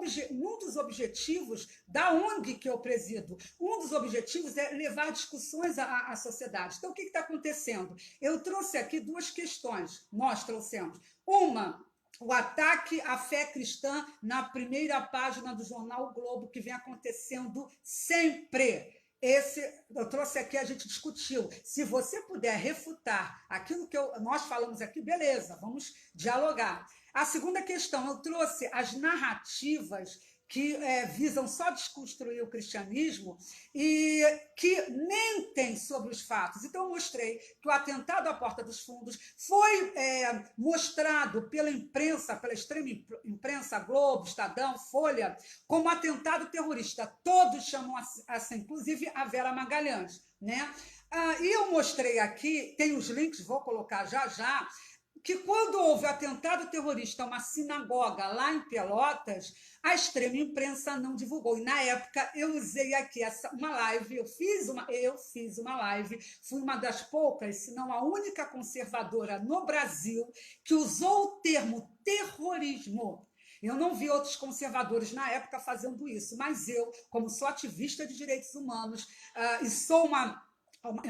Speaker 1: dos objetivos da ONG que eu presido. Um dos objetivos é levar discussões à sociedade. Então, o que está acontecendo? Eu trouxe aqui duas questões, nós trouxemos. Uma, o ataque à fé cristã na primeira página do jornal O Globo, que vem acontecendo sempre. Eu trouxe aqui, a gente discutiu. Se você puder refutar aquilo que nós falamos aqui, beleza, vamos dialogar. A segunda questão, eu trouxe as narrativas que visam só desconstruir o cristianismo e que mentem sobre os fatos. Então, eu mostrei que o atentado à Porta dos Fundos foi mostrado pela imprensa, pela extrema imprensa, Globo, Estadão, Folha, como atentado terrorista. Todos chamam assim, inclusive a Vera Magalhães. Né? E eu mostrei aqui, tem os links, vou colocar já já, que quando houve atentado terrorista a uma sinagoga lá em Pelotas, a extrema imprensa não divulgou. E, na época, eu usei aqui uma live, eu fiz uma live, fui uma das poucas, se não a única conservadora no Brasil que usou o termo terrorismo. Eu não vi outros conservadores na época fazendo isso, mas eu, como sou ativista de direitos humanos e sou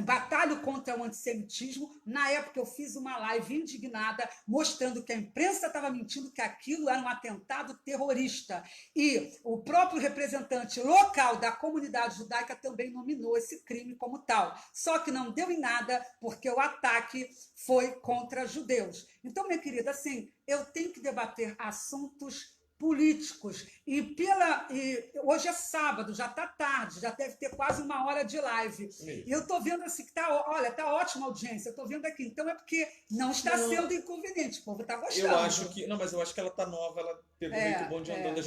Speaker 1: batalho contra o antissemitismo. Na época, eu fiz uma live indignada mostrando que a imprensa estava mentindo, que aquilo era um atentado terrorista. E o próprio representante local da comunidade judaica também nominou esse crime como tal. Só que não deu em nada, porque o ataque foi contra judeus. Então, minha querida, assim, eu tenho que debater assuntos políticos. E hoje é sábado, já está tarde, já deve ter quase 1 hora de live. E eu estou vendo assim que tá ótima audiência. Eu estou vendo aqui. Então é porque não está sendo inconveniente. O povo está gostando.
Speaker 2: Eu acho que. Não, mas eu acho que ela está nova, ela pegou muito bonde andando.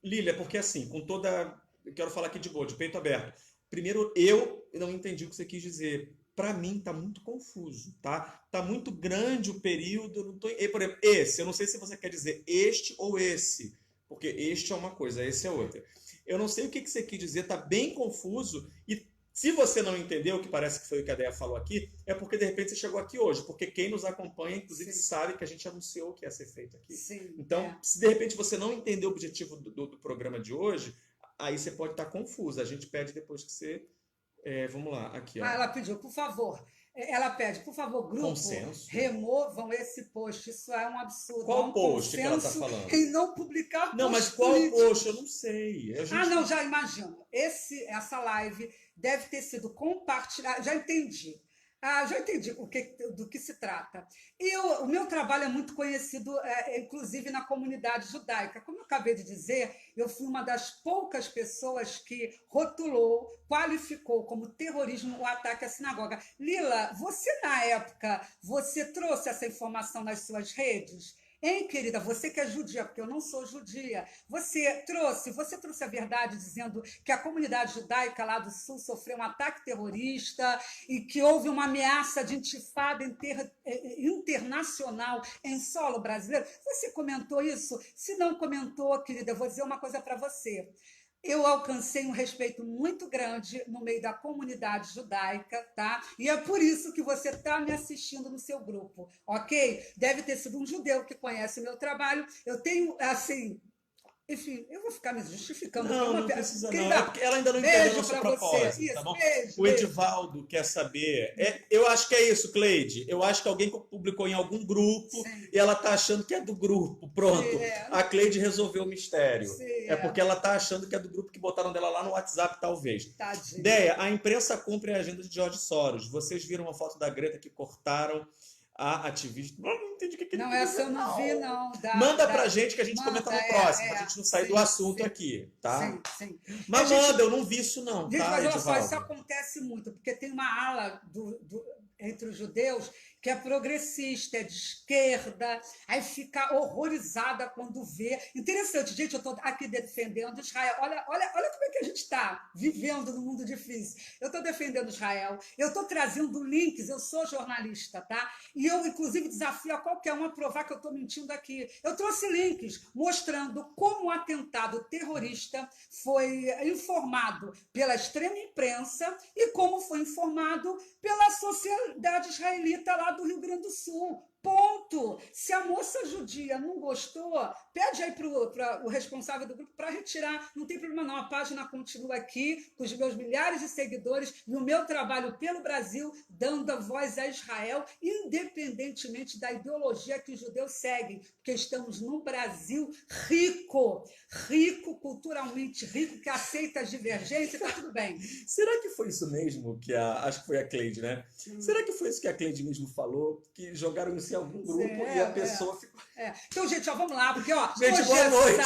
Speaker 2: Lília, porque assim, com toda. Eu quero falar aqui de boa, de peito aberto. Primeiro, eu não entendi o que você quis dizer. para mim tá muito confuso, tá? Tá muito grande o período, eu não tô, por exemplo, esse, eu não sei se você quer dizer este ou esse, porque este é uma coisa, esse é outra. Eu não sei o que que você quis dizer, tá bem confuso e se você não entendeu, que parece que foi o que a Déia falou aqui, é porque de repente você chegou aqui hoje, porque quem nos acompanha, inclusive,
Speaker 1: Sim.
Speaker 2: sabe que a gente anunciou o que ia ser feito aqui.
Speaker 1: Sim,
Speaker 2: Então, se de repente você não entendeu o objetivo do programa de hoje, aí você pode estar confuso. A gente pede depois que você vamos lá, aqui, ó.
Speaker 1: Ela pediu, por favor. Ela pede, por favor, grupo,
Speaker 2: Consenso.
Speaker 1: removam esse post. Isso é um absurdo. Há
Speaker 2: Qual
Speaker 1: um
Speaker 2: post que ela está
Speaker 1: consenso
Speaker 2: falando?
Speaker 1: em não publicar
Speaker 2: Não, mas
Speaker 1: posts
Speaker 2: qual
Speaker 1: políticos.
Speaker 2: post? Eu não sei.
Speaker 1: Não, já imagino. Essa live deve ter sido compartilhada. Já entendi. Já entendi do que se trata. O meu trabalho é muito conhecido, inclusive na comunidade judaica. Como eu acabei de dizer, eu fui uma das poucas pessoas que rotulou, qualificou como terrorismo o ataque à sinagoga. Lila, você na época, você trouxe essa informação nas suas redes? Hein, querida, você que é judia, porque eu não sou judia, você trouxe a verdade dizendo que a comunidade judaica lá do Sul sofreu um ataque terrorista e que houve uma ameaça de intifada internacional em solo brasileiro? Você comentou isso? Se não comentou, querida, eu vou dizer uma coisa para você. Eu alcancei um respeito muito grande no meio da comunidade judaica, tá? E é por isso que você está me assistindo no seu grupo, ok? Deve ter sido um judeu que conhece o meu trabalho. Eu tenho, assim... Enfim, eu vou ficar me justificando.
Speaker 2: Não precisa não.
Speaker 1: Querida,
Speaker 2: É porque ela ainda não entendeu
Speaker 1: beijo
Speaker 2: nosso
Speaker 1: para
Speaker 2: propósito,
Speaker 1: você. Isso,
Speaker 2: tá bom?
Speaker 1: beijo.
Speaker 2: O Edivaldo quer saber. Eu acho que é isso, Cleide. Eu acho que alguém publicou em algum grupo
Speaker 1: Sim.
Speaker 2: e ela tá achando que é do grupo. Pronto.
Speaker 1: Sim,
Speaker 2: A Cleide resolveu o mistério.
Speaker 1: Sim,
Speaker 2: é porque ela tá achando que é do grupo que botaram dela lá no WhatsApp, talvez.
Speaker 1: Tadinha.
Speaker 2: Déia, a imprensa cumpre a agenda de George Soros. Vocês viram a foto da Greta que cortaram a ativista? Eu não entendi o que ele
Speaker 1: Não,
Speaker 2: quis
Speaker 1: essa
Speaker 2: dizer,
Speaker 1: eu não vi, não.
Speaker 2: Manda pra gente que a gente
Speaker 1: Manda,
Speaker 2: comenta no próximo, pra gente não sair
Speaker 1: sim,
Speaker 2: do assunto
Speaker 1: sim.
Speaker 2: aqui, tá?
Speaker 1: Sim.
Speaker 2: Mas manda, eu não vi isso não,
Speaker 1: Gente,
Speaker 2: tá,
Speaker 1: mas olha só,
Speaker 2: Edivaldo?
Speaker 1: isso acontece muito, porque tem uma ala entre os judeus que é progressista, é de esquerda, aí fica horrorizada quando vê. Interessante, gente, eu estou aqui defendendo Israel. Olha como é que a gente está vivendo num mundo difícil. Eu estou defendendo Israel, eu estou trazendo links, eu sou jornalista, tá? E eu, inclusive, desafio a qualquer um a provar que eu estou mentindo aqui. Eu trouxe links mostrando como o atentado terrorista foi informado pela extrema imprensa e como foi informado pela sociedade israelita lá do Rio Grande do Sul. Ponto. Se a moça judia não gostou, pede aí para o responsável do grupo para retirar. Não tem problema não, a página continua aqui, com os meus milhares de seguidores, no meu trabalho pelo Brasil, dando a voz a Israel, independentemente da ideologia que os judeus seguem, porque estamos num Brasil rico culturalmente, rico, que aceita as divergências, está tudo bem.
Speaker 2: Será que foi isso mesmo que acho que foi a Cleide, né? Será que foi isso que a Cleide mesmo falou? Que jogaram isso em algum grupo e a pessoa ficou...
Speaker 1: Então, gente, vamos lá, porque
Speaker 2: gente,
Speaker 1: hoje
Speaker 2: boa noite.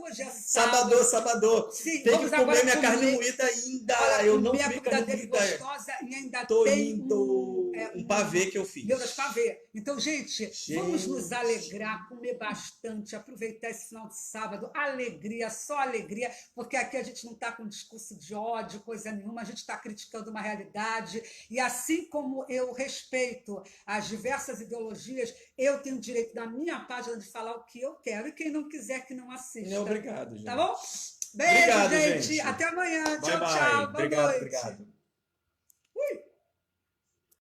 Speaker 1: Hoje é sábado.
Speaker 2: Sábado.
Speaker 1: Sim,
Speaker 2: tem que comer minha carne moída ainda. Eu não comi carne moída.
Speaker 1: Gostosa e ainda
Speaker 2: tô
Speaker 1: tem
Speaker 2: indo um pavê que eu fiz.
Speaker 1: Meu Deus, pavê. Então, gente, vamos nos alegrar, comer bastante, aproveitar esse final de sábado. Alegria, só alegria, porque aqui a gente não está com discurso de ódio, coisa nenhuma, a gente está criticando uma realidade. E assim como eu respeito as diversas ideologias, eu tenho o direito da minha página de falar o que eu quero. E quem não quiser, que não assista.
Speaker 2: Obrigado, gente.
Speaker 1: Tá bom? Beijo,
Speaker 2: obrigado,
Speaker 1: gente. Até amanhã.
Speaker 2: Bye,
Speaker 1: tchau,
Speaker 2: bye.
Speaker 1: tchau. Boa
Speaker 2: Obrigado,
Speaker 1: noite.
Speaker 2: obrigado.